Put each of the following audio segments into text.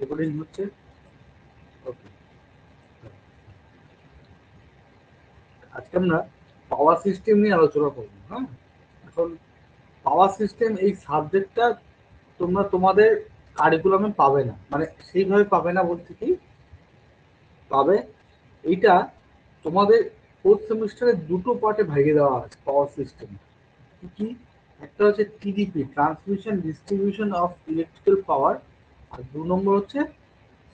Recording হচ্ছে। ওকে, আজকে আমরা পাওয়ার সিস্টেম নিয়ে আলোচনা করব। হ্যাঁ, এখন পাওয়ার সিস্টেম এই সাবজেক্টটা তোমরা তোমাদের কারিকুলামে পাবে না, মানে সেইভাবে পাবে না বলতে কি পাবে, এইটা তোমাদের ফোর্থ সেমিস্টারে দুটো পার্টে ভেঙে দেওয়া আছে পাওয়ার সিস্টেম। কি কি? একটা হচ্ছে TDP, transmission distribution of electrical power, আর 2 নম্বর হচ্ছে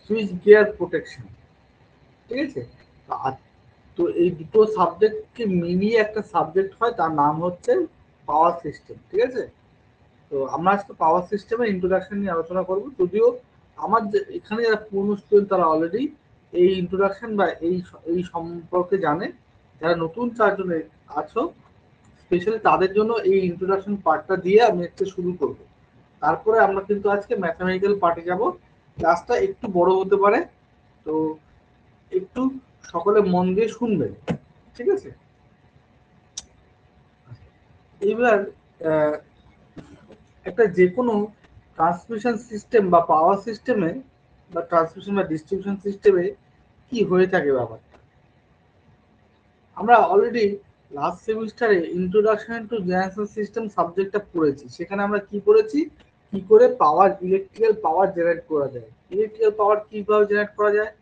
সুইচ গিয়ার প্রোটেকশন। ঠিক আছে? আর তো এই দুটো সাবজেক্টকে মিলিয়ে একটা সাবজেক্ট হয়, তার নাম হচ্ছে পাওয়ার সিস্টেম। ঠিক আছে? তো আমরা আজকে পাওয়ার সিস্টেমের ইন্ট্রোডাকশন নিয়ে আলোচনা করব, যদিও আমার যে এখানে যারা পুরনো স্টুডেন্ট তারা অলরেডি এই ইন্ট্রোডাকশন বা এই সম্পর্কে জানে। যারা নতুন 4 জন আছো, স্পেশালি তাদের জন্য এই ইন্ট্রোডাকশন পার্টটা দিয়ে আমি একটা শুরু করব। তারপরে আমরা কিন্তু আজকে ম্যাথামেটিক্যাল পার্টে যাব। ক্লাসটা একটু বড় হতে পারে, তো একটু সকলে মন দিয়ে শুনবেন। ঠিক আছে? এবার আহ, একটা যে কোনো ট্রান্সমিশন সিস্টেম বা পাওয়ার সিস্টেমে বা ট্রান্সমিশন বা ডিস্ট্রিবিউশন সিস্টেমে কি হয়ে থাকে ব্যাপারটা আমরা অলরেডি লাস্ট সেমিস্টারে ইন্ট্রোডাকশন টু জেনারেশন সিস্টেম সাবজেক্টটা পড়েছি। সেখানে আমরা কি পড়েছি? কি করে পাওয়ার, ইলেকট্রিক্যাল পাওয়ার জেনারেট করা যায়। ইলেকট্রিক্যাল পাওয়ার কিভাবে জেনারেট করা যায়?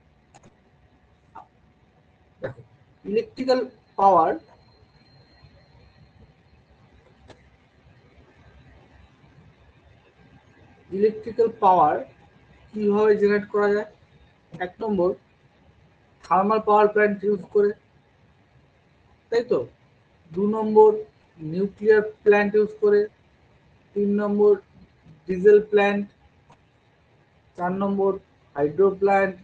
দেখো, ইলেকট্রিক্যাল পাওয়ার ইলেকট্রিক্যাল পাওয়ার কিভাবে জেনারেট করা যায়? 1 নম্বর, থার্মাল পাওয়ার প্ল্যান্ট ইউজ করে, তাই তো। 2 নম্বর, নিউক্লিয়ার প্ল্যান্ট ইউজ করে। 3 নম্বর, ডিজেল প্ল্যান্ট। 4 নম্বর, হাইড্রো প্ল্যান্ট,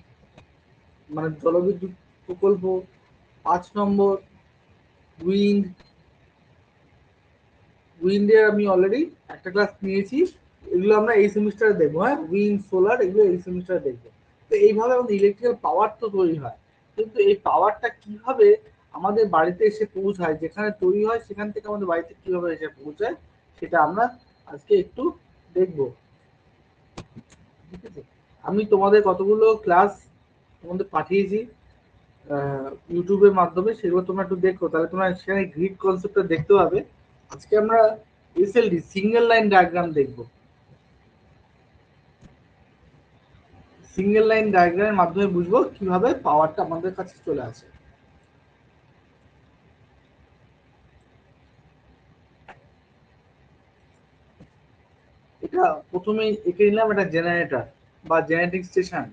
মানে জলবিদ্যুৎ প্রকল্প। 5 নম্বর, উইন্ড। উইন্ডের আমি অলরেডি একটা ক্লাস নিয়েছি, এগুলো আমরা এই সেমিস্টারে দেখবো। হ্যাঁ, উইন্ড, সোলার, এগুলো এই সেমিস্টারে দেখবো। তো এইভাবে আমাদের ইলেকট্রিক্যাল পাওয়ার তো তৈরি হয়, কিন্তু এই পাওয়ারটা কিভাবে আমাদের বাড়িতে এসে পৌঁছায়, যেখানে তৈরি হয় সেখান থেকে আমাদের বাড়িতে কিভাবে এসে পৌঁছায়, সেটা আমরা আজকে একটু দেখবো। ঠিক আছে? আমি তোমাদের কতগুলো ক্লাস তোমাদের পাঠিয়েছি ইউটিউবের মাধ্যমে, সেগুলো তোমরা একটু দেখো, তাহলে তোমরা সেখানে গ্রিড কনসেপ্টটা দেখতে পাবে। আজকে আমরা এসএলডি, সিঙ্গেল লাইন ডায়াগ্রাম দেখবো। সিঙ্গেল লাইন ডায়াগ্রামের মাধ্যমে বুঝবো কিভাবে পাওয়ারটা আমাদের কাছে চলে আসে। এটা প্রথমেই এঁকে নিলাম একটা জেনারেটর বা জেনারেটিং স্টেশন।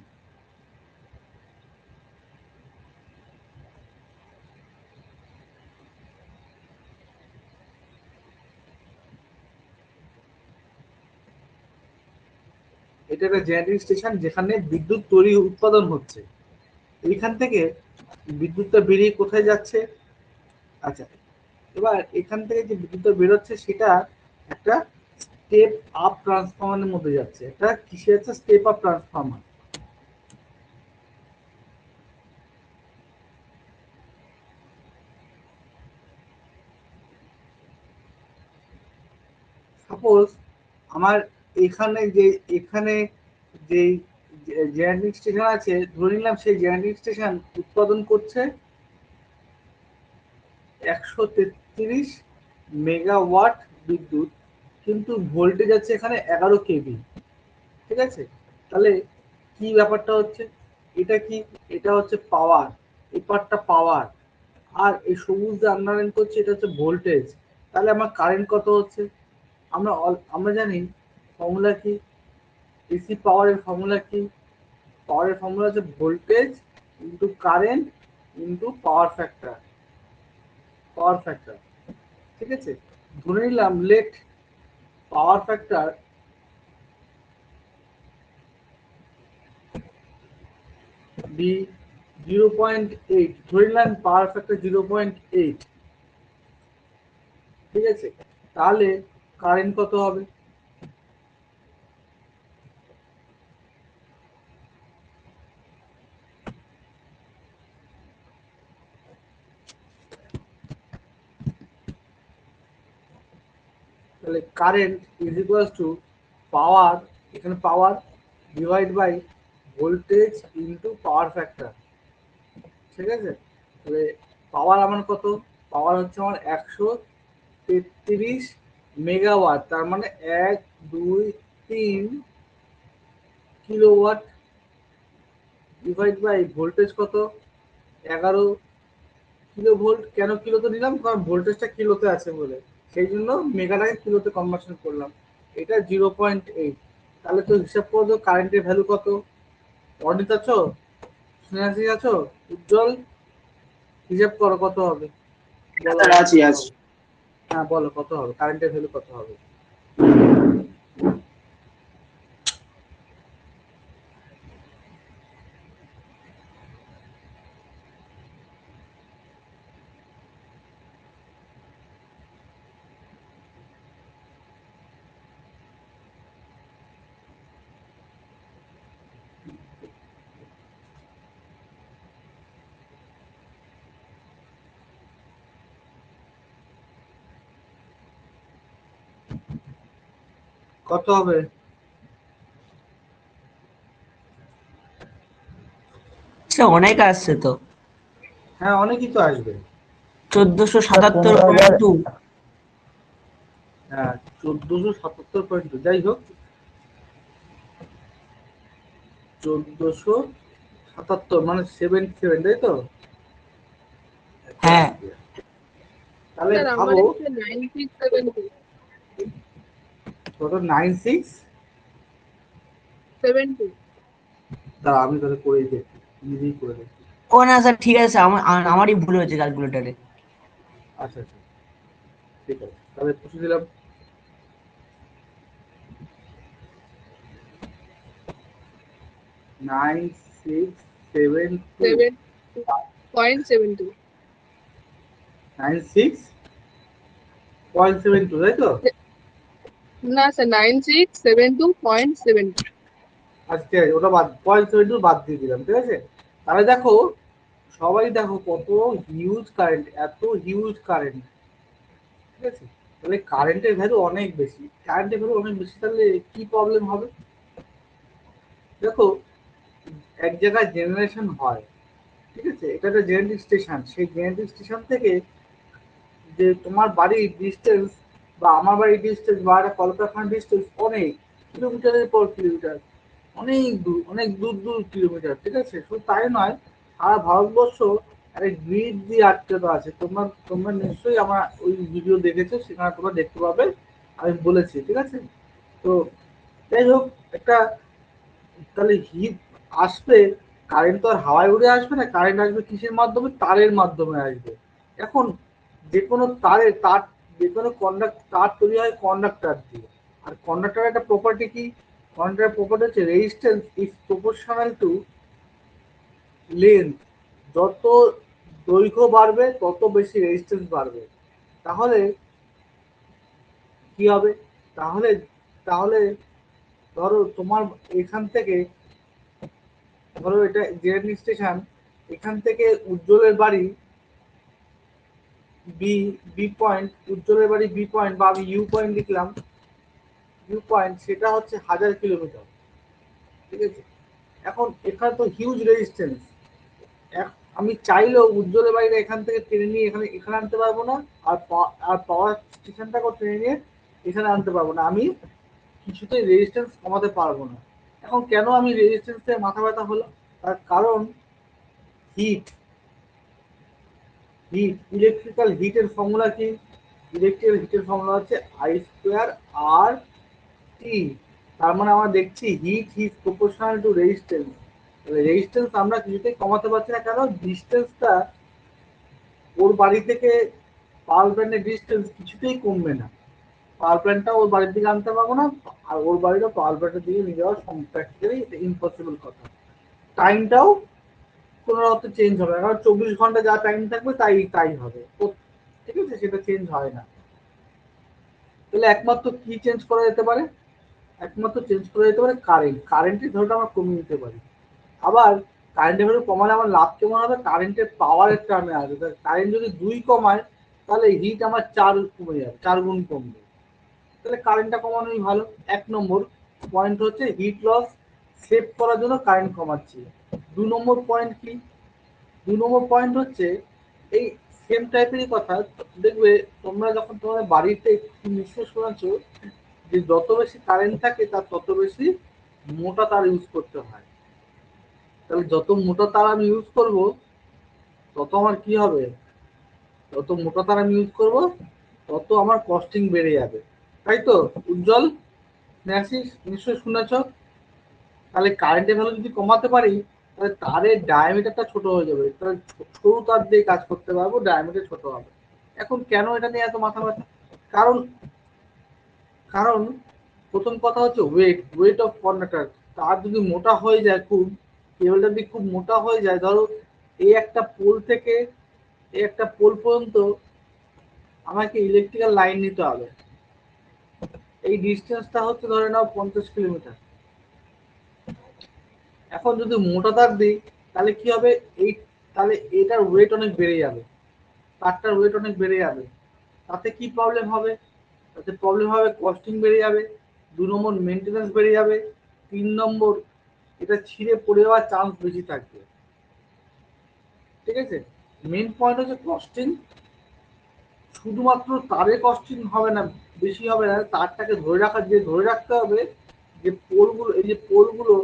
এটা একটা জেনারেটিং স্টেশন যেখানে বিদ্যুৎ তৈরি উৎপাদন হচ্ছে। এইখান থেকে বিদ্যুৎটা বেরিয়ে কোথায় যাচ্ছে? আচ্ছা, এবার এখান থেকে যে বিদ্যুৎটা বেরোচ্ছে সেটা একটা স্টেপ আপ ট্রান্সফরমারের মধ্যে যাচ্ছে। একটা কিসে যাচ্ছে? Step up transformer. সাপোজ আমার এখানে যে জেনারেটিং স্টেশন আছে, ধরে নিলাম সেই জেনারেটিং স্টেশন উৎপাদন করছে 133 মেগাওয়াট বিদ্যুৎ, কিন্তু ভোল্টেজ আছে এখানে 11 কেভি। ঠিক আছে? তাহলে কি ব্যাপারটা হচ্ছে? এটা কি? এটা হচ্ছে পাওয়ার, এই পার্টটা পাওয়ার। আর এই সবুজ যে আন্ডারলাইন করছে এটা হচ্ছে ভোল্টেজ। তাহলে আমার কারেন্ট কত হচ্ছে? আমরা জানি ফর্মুলা কি? এসি পাওয়ারের ফর্মুলা কি? পাওয়ারের ফর্মুলা হচ্ছে ভোল্টেজ ইন্টু কারেন্ট ইন্টু পাওয়ার ফ্যাক্টর। ঠিক আছে? ধরে নিলাম লেট পাওয়ার ফ্যাক্টর বি 0.8, ধরে নিলাম পাওয়ার ফ্যাক্টর 0.8। ঠিক আছে? তাহলে কারেন্ট কত হবে? তাহলে current is equal to power, এখানে power divide by voltage into power factor, ঠিক আছে? তাহলে পাওয়ার আমার কত? পাওয়ার হচ্ছে আমার 133 মেগাওয়াট, তার মানে 1 2 3 কিলোওয়াট, ডিভাইড বাই ভোল্টেজ কত? 11 কিলো ভোল্ট। কেন কিলোতে নিলাম? কারণ ভোল্টেজটা কিলোতে আছে বলে, সেই জন্য মেগাটাকে কিলোতে কনভার্সন করলাম। এটা 0.8। তাহলে তো হিসাব করো কারেন্টের ভ্যালু কত। অনিত আছো, স্নেহাসি আছো, উজ্জ্বল, হিসাব করো কত হবে, বলো কত হবে। হ্যাঁ বলো কত হবে, কারেন্টের ভ্যালু কত হবে? কত হবে? অনেক আসছে তো, হ্যাঁ অনেকই তো আসবে। 1477.2। হ্যাঁ 1477.2, যাই হোক 1477 মানে 77, তাই তো? হ্যাঁ তাহলে স্যার আমার ভাবো এসে 9672 কত, 72 দাঁড়া আমি তাহলে করে দেখি, নিজেই করে দেখি। ও না স্যার, ঠিক আছে, আমারই ভুল হয়েছে ক্যালকুলেটারে। আচ্ছা আচ্ছা ঠিক আছে, তাহলে পুষে দিলাম। 9672, 7.72 96.72, তাই তো? না স্যার 9672.72 আচ্ছা ঠিক আছে, ওটা বাদ, 0.72 বাদ দিয়ে দিলাম, ঠিক আছে? তাহলে দেখো, সবাই দেখো কত হিউজ কারেন্ট, এত হিউজ কারেন্ট, ঠিক আছে? তাহলে কারেন্টের ভ্যালু অনেক বেশি, কারেন্টের ভ্যালু অনেক বেশি, তাহলে কি প্রবলেম হবে? দেখো এক জায়গায় জেনারেশন হয়, ঠিক আছে? এটা একটা জেনারেটিং স্টেশন, সেই জেনারেটিং স্টেশন থেকে যে তোমার বাড়ির ডিস্টেন্স বা আমার বাড়ির ডিস্টেন্স বা একটা কলকারখানার ডিস্টেন্স অনেক কিলোমিটারের পর কিলোমিটার, অনেক দূর, অনেক দূর দূর কিলোমিটার, ঠিক আছে? শুধু তাই নয়, সারা ভারতবর্ষ একটা গ্রিড দিয়ে আটকানো আছে। তোমরা তোমরা নিশ্চয়ই আমার ওই ভিডিও দেখেছো, সেখানে তোমরা দেখতে পাবে, আমি বলেছি, ঠিক আছে? তো যাই হোক, একটা তাহলে হিট আসবে, কারেন্ট তো আর হাওয়ায় উড়ে আসবে না, কারেন্ট আসবে কিসের মাধ্যমে? তারের মাধ্যমে আসবে। এখন যে কোনো তারের তার, যে কোনো তার তৈরি হয় কন্ডাক্টর দিয়ে। আর কন্ডাক্টরের একটা প্রপার্টি কি? কন্ডাক্টরের প্রপার্টি হচ্ছে resistance is proportional two length. যত দৈর্ঘ্য বাড়বে তত বেশি রেজিস্ট্যান্স বাড়বে। তাহলে কি হবে? তাহলে তাহলে ধরো তোমার এখান থেকে, ধরো এটা জেনারেল স্টেশন, এখান থেকে উজ্জ্বলের বাড়ি বি, বি পয়েন্ট, উজ্জ্বলের বাড়ি বি পয়েন্ট, বা আমি ইউ পয়েন্ট লিখলাম, ইউ পয়েন্ট, সেটা হচ্ছে 1000 কিলোমিটার, ঠিক আছে? এখন এখানে তো হিউজ রেজিস্ট্যান্স, আমি চাইলেও উজ্জ্বলের বাড়িটা এখান থেকে টেনে নিয়ে এখানে এখানে আনতে পারবো না, আর আর পাওয়ার স্টেশনটাকেও টেনে নিয়ে এখানে আনতে পারবো না, আমি কিছুতেই রেজিস্ট্যান্স কমাতে পারবো না। এখন কেন আমি রেজিস্ট্যান্সে মাথা ব্যথা হলো? তার কারণ হিট, হিট, ইলেকট্রিক্যাল হিটের ফর্মুলা কি? ইলেকট্রিক্যাল হিটের ফর্মুলা হচ্ছে আই স্কোয়ার আর টি। তার মানে আমরা দেখছি heat is proportional to resistance. Resistance আমরা কিছুতেই কমাতে পারছি না, কেন? ডিস্টেন্সটা ওর বাড়ি থেকে পাওয়ার প্ল্যান্টের ডিস্টেন্স কিছুতেই কমবে না। পাওয়ার প্ল্যান্টটা ওর বাড়ির দিকে আনতে পারবো না, আর ওর বাড়িটা পাওয়ার প্ল্যান্টের দিকে নিয়ে যাওয়া প্র্যাকটিক্যালি ইম্পসিবল কথা। টাইমটাও কোনো রকম চেঞ্জ হবে না, কারণ 24 ঘন্টা যা টাইম থাকবে তাই তাই হবে, ঠিক আছে? সেটা চেঞ্জ হয় না। তাহলে একমাত্র কি চেঞ্জ করা যেতে পারে? একমাত্র চেঞ্জ করা যেতে পারে কারেন্ট। কারেন্টের ভ্যালুটা আমরা কমিয়ে দিতে পারি। আবার কারেন্টের ভ্যালু কমালে আমার লাভ কেমন হবে? কারেন্টের পাওয়ারের টার্মে আসবে। কারেন্ট যদি 2 কমায়, তাহলে হিট আমার 4 কমে যাবে, 4 গুণ কমবে। তাহলে কারেন্টটা কমানোই ভালো। 1 নম্বর পয়েন্ট হচ্ছে হিট লস সেভ করার জন্য কারেন্ট কমাচ্ছি। 2 নম্বর পয়েন্ট কি? 2 নম্বর পয়েন্ট হচ্ছে এই সেম টাইপেরই কথা। দেখবে তোমরা যখন তোমাদের বাড়িতে একটু নিশ্চয় শোনাচ্ছো যে যত বেশি কারেন্ট থাকে তার তত বেশি মোটা তার ইউজ করতে হয়। তাহলে যত মোটা তার আমি ইউজ করব তত আমার কি হবে, যত মোটা তার আমি ইউজ করব তত আমার কস্টিং বেড়ে যাবে, তাই তো উজ্জ্বল? নিশ্চয়ই শুনেছ। তাহলে কারেন্টের ভ্যালু যদি কমাতে পারি তাহলে তারের ডায়ামিটারটা ছোট হয়ে যাবে, তাহলে সরু তার দিয়ে কাজ করতে পারবো, ডায়ামিটার ছোট হবে। এখন কেন এটা নিয়ে এত মাথা ব্যথা? কারণ কারণ প্রথম কথা হচ্ছে ওয়েট অফ কন্ডাক্টর। তার যদি মোটা হয়ে যায়, খুব কেবলটা যদি খুব মোটা হয়ে যায়, ধরো এই একটা পোল থেকে এই একটা পোল পর্যন্ত আমাকে ইলেকট্রিক্যাল লাইন নিতে হবে। এই ডিস্টেন্সটা হচ্ছে ধরে নাও 50 কিলোমিটার। এখন যদি মোটা তার দিই তাহলে কি হবে, এই তাহলে এটার ওয়েট অনেক বেড়ে যাবে, তারটার ওয়েট অনেক বেড়ে যাবে। তাতে কি প্রবলেম হবে? তাতে প্রবলেম হবে কস্টিং বেড়ে যাবে, 2 নম্বর মেনটেন্যান্স বেড়ে যাবে, 3 নম্বর এটা ছিঁড়ে পড়ে যাওয়ার চান্স বেশি থাকবে। ঠিক আছে, মেন পয়েন্ট হচ্ছে কস্টিং। শুধুমাত্র তারের কস্টিং হবে না, বেশি হবে না, তারটাকে ধরে রাখতে হবে যে পোলগুলো, এই যে পোলগুলো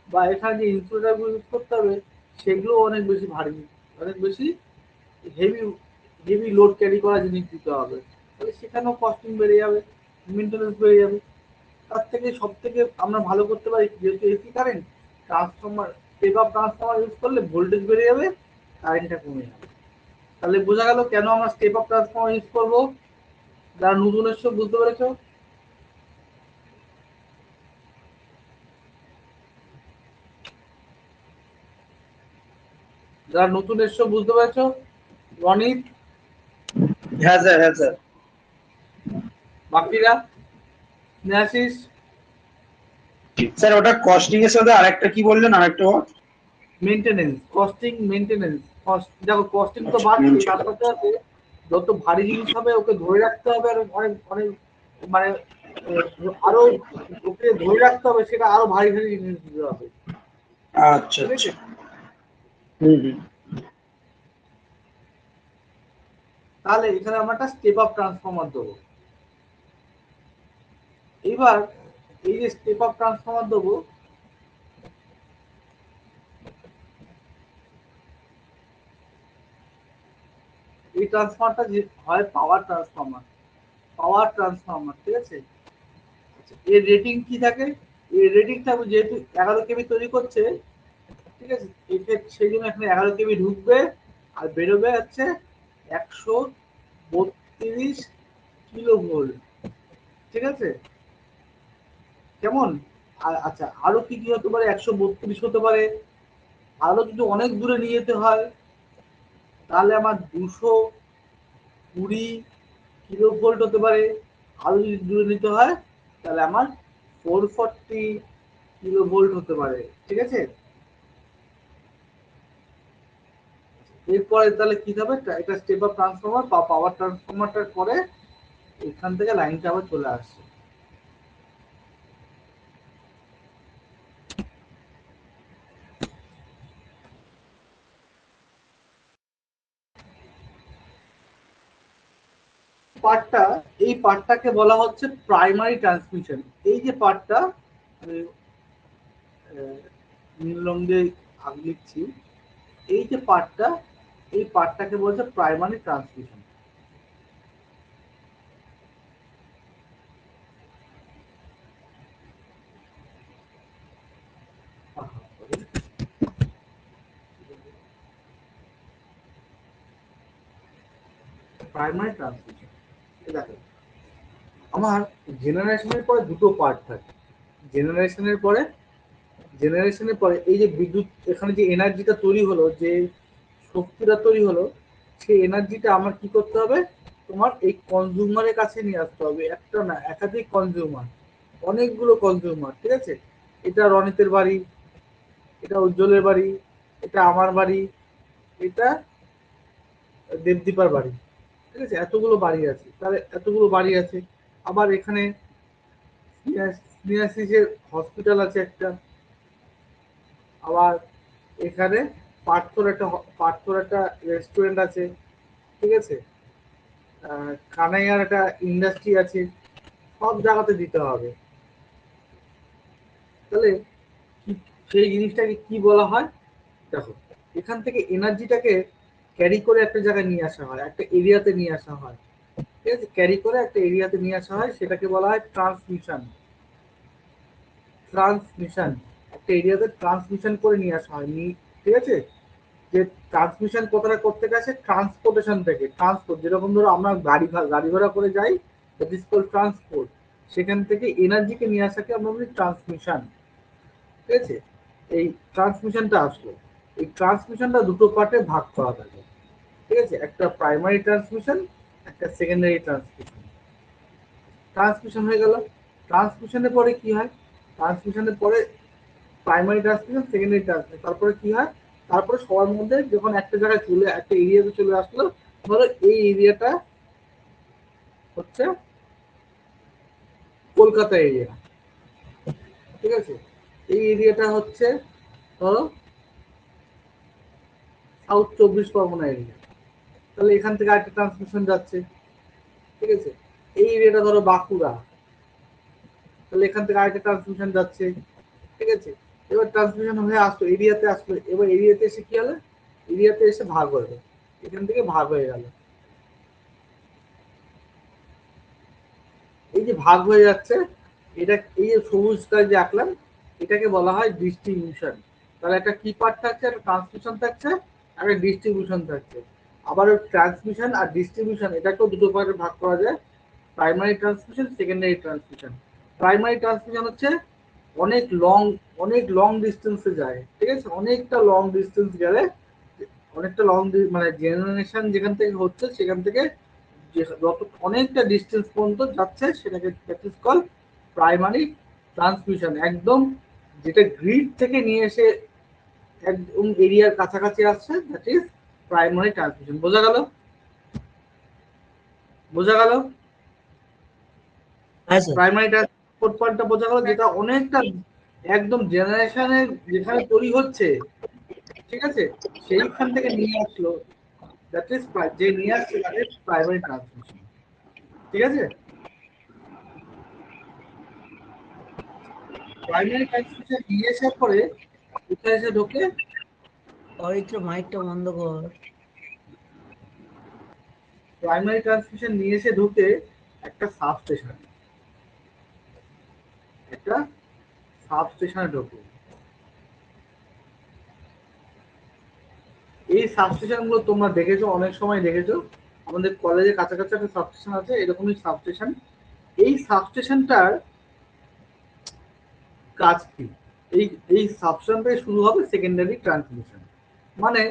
বা এখানে যে ইনসুলেটারগুলো ইউজ করতে হবে সেগুলো অনেক বেশি ভারী, অনেক বেশি হেভি হেভি লোড ক্যারি করা জিনিস দিতে হবে। তাহলে সেখানেও কস্টিং বেড়ে যাবে, মেনটেন্যান্স বেড়ে যাবে। তার থেকে সব থেকে আমরা ভালো করতে পারি, যেহেতু AC current, transformer, step up transformer use করলে ভোল্টেজ বেড়ে যাবে, কারেন্টটা কমে যাবে। তাহলে বোঝা গেল কেন আমরা স্টেপ আপ ট্রান্সফর্মার ইউজ করবো। যারা নতুন এসছো বুঝতে পেরেছো? যারা নতুন এসছো বুঝতে পেরেছো? রনিত, হ্যাঁ স্যার, হ্যাঁ স্যার। বাকিরা, স্নেহাশিস? স্যার ওটা কস্টিং এর সাথে আরেকটা কি বললেন, আরেকটা ওয়ার্ড? Maintenance, costing, maintenance. দেখো কস্টিং তো বাড়ছে, তার সাথে সাথে যত ভারী জিনিস হবে ওকে ধরে রাখতে হবে, আর অনেক অনেক মানে আরো ওকে ধরে রাখতে হবে, সেটা আরো ভারী ভারী জিনিস দিতে হবে। আচ্ছা ঠিক আছে, আচ্ছা। হুম। তাহলে এখানে আমরা একটা স্টেপ আপ ট্রান্সফর্মার দেবো। এবার এই যে স্টেপ আপ ট্রান্সফর্মার দেবো, এই ট্রান্সফর্মারটা যে হয় পাওয়ার ট্রান্সফর্মার। ঠিক আছে, এর রেটিং কি থাকে? এর রেটিং থাকবে, যেহেতু 11 কেবি তৈরি করছে, ঠিক আছে, সেই জন্য এখানে 11 কেবি ঢুকবে আর বেরোবে হচ্ছে 132 কিলো ভোল্ট। ঠিক আছে, কেমন? আর আচ্ছা, আরো কি কি হতে পারে? 132 হতে পারে। আরো যদি অনেক দূরে নিয়ে যেতে হয় তাহলে আমার 220 কিলো ভোল্ট হতে পারে। আরো যদি দূরে নিতে হয় তাহলে আমার 440 কিলো ভোল্ট হতে পারে। ঠিক আছে, এরপরে তাহলে কি হবে, এটা স্টেপ আপ ট্রান্সফর্মার বা পাওয়ার ট্রান্সফর্মারটার পরে এখান থেকে লাইনটা আবার চলে আসছে। পার্টটা, এই পার্টটাকে বলা হচ্ছে প্রাইমারি ট্রান্সমিশন। এই যে পার্টটা নীল রং দিয়ে আগ লিখছি, এই যে পার্টটা, এই পার্টটাকে বলছে প্রাইমারি ট্রান্সমিশন। প্রাইমারি ট্রান্সমিশন, দেখো আমার জেনারেশনের পরে দুটো পার্ট থাকে। জেনারেশনের পরে জেনারেশনের পরে এই যে বিদ্যুৎ, এখানে যে এনার্জিটা তৈরি হলো, যে শক্তিটা তৈরি হলো, সেই এনার্জিটা আমার কি করতে হবে, তোমার এই কনজিউমারের কাছে নিয়ে আসতে হবে। একটা না, একাধিক কনজিউমার, অনেকগুলো কনজিউমার। ঠিক আছে, এটা রনিতের বাড়ি, এটা উজ্জ্বলের বাড়ি, এটা আমার বাড়ি, এটা দেবদীপার বাড়ি। ঠিক আছে, এতগুলো বাড়ি আছে, তাহলে এতগুলো বাড়ি আছে। আবার এখানে স্নেহাশিসের হসপিটাল আছে একটা, আবার এখানে পার্থর একটা রেস্টুরেন্ট আছে, ঠিক আছে, কানাইয়ার একটা ইন্ডাস্ট্রি আছে, সব জায়গাতে দিতে হবে। তাহলে সেই জিনিসটাকে কি বলা হয়? দেখো, এখান থেকে এনার্জিটাকে ক্যারি করে একটা জায়গায় নিয়ে আসা হয়, একটা এরিয়াতে নিয়ে আসা হয়, ঠিক আছে, ক্যারি করে একটা এরিয়াতে নিয়ে আসা হয়, সেটাকে বলা হয় ট্রান্সমিশন। ট্রান্সমিশন, একটা এরিয়াতে ট্রান্সমিশন করে নিয়ে আসা হয়, ঠিক আছে। যে ট্রান্সমিশন কথাটা করতে গেছে ট্রান্সপোর্টেশন থেকে, ট্রান্সপোর্ট, যেরকম ধরো আমরা গাড়ি ঘোড়া করে যাই, দ্যাট ইজ কল্ড ট্রান্সপোর্ট, সেখান থেকে এনার্জিকে নিয়ে আসাকে আমরা বলি ট্রান্সমিশন, ঠিক আছে। এই ট্রান্সমিশনটা আসলো, এই ট্রান্সমিশনটা দুটো পার্টে ভাগ করা থাকে, ঠিক আছে, একটা প্রাইমারি ট্রান্সমিশন, একটা সেকেন্ডারি ট্রান্সমিশন। ট্রান্সমিশন হয়ে গেল, ট্রান্সমিশনের পরে কি হয়? ট্রান্সমিশনের পরে প্রাইমারি ট্রান্সমিশন, সেকেন্ডারি ট্রান্সমিশন, তারপরে কি হয়? তারপরে সবার মধ্যে যখন একটা জায়গায় চলে, একটা এরিয়াতে চলে আসলো, ধরো এই এরিয়াটা হচ্ছে কলকাতা এরিয়া, ঠিক আছে, এই এরিয়াটা হচ্ছে ধরো সাউথ 24 পরগনা এরিয়া, তাহলে এখান থেকে আরেকটা ট্রান্সমিশন যাচ্ছে, ঠিক আছে। এই এরিয়াটা ধরো বাঁকুড়া, তাহলে এখান থেকে আরেকটা ট্রান্সমিশন যাচ্ছে, ঠিক আছে। এবার ট্রান্সমিশন হয়ে আসলো, এরিয়াতে আসলো, এবার এরিয়াতে এসে কি হলো? এরিয়াতে এসে ভাগ হলো, এখান থেকে ভাগ হয়ে গেল। এই যে ভাগ হয়ে যাচ্ছে, এটা এই যে সবুজ কাজ যে আঁকলাম, এটাকে বলা হয় ডিস্ট্রিবিউশন। তাহলে একটা কি পার্ট থাকছে? একটা ট্রান্সমিশন থাকছে, একটা ডিস্ট্রিবিউশন থাকছে। আবার ট্রান্সমিশন আর ডিস্ট্রিবিউশন এটাকেও দুটো পার্টে ভাগ করা যায়, primary transmission, secondary transmission. Primary transmission হচ্ছে অনেক লং, অনেক লং ডিস্টেন্সে যায়, ঠিক আছে, অনেকটা লং ডিস্টেন্স গেলে, অনেকটা লং, মানে জেনারেশন যেখান থেকে হচ্ছে সেখান থেকে যত অনেকটা ডিস্টেন্স পর্যন্ত যাচ্ছে সেটাকে that is call primary transmission. একদম যেটা গ্রিড থেকে নিয়ে এসে একদম এরিয়ার কাছাকাছি আসছে, দ্যাট ইজ প্রাইমারি ট্রান্সমিশন। বোঝা গেল? বোঝা গেল? হ্যাঁ স্যার। প্রাইমারি ট্রান্সপোর্ট পয়েন্টটা বোঝা গেল, যেটা অনেকটা একদম জেনারেশনের যেখানে তৈরি হচ্ছে, ঠিক আছে, সেইখান থেকে নিয়ে আসলো, দ্যাট ইজ যে নিয়ে আসছে দ্যাট ইজ প্রাইমারি ট্রান্সমিশন, ঠিক আছে। প্রাইমারি ট্রান্সমিশন নিয়ে আসার পরে কোথায় এসে ঢোকে? পবিত্র মাইকটা বন্ধ কর। প্রাইমারি ট্রান্সমিশন নিয়ে এসে ঢুকে একটা সাবস্টেশন, একটা সাবস্টেশনে ঢোকে। এই সাবস্টেশন গুলো তোমরা দেখেছো, অনেক সময় দেখেছো, আমাদের কলেজের কাছাকাছি একটা সাবস্টেশন আছে, এরকমই সাবস্টেশন। এই সাবস্টেশনটার কাজ কি? এই এই সাবস্টেশন থেকে শুরু হবে সেকেন্ডারি ট্রান্সমিশন। মানে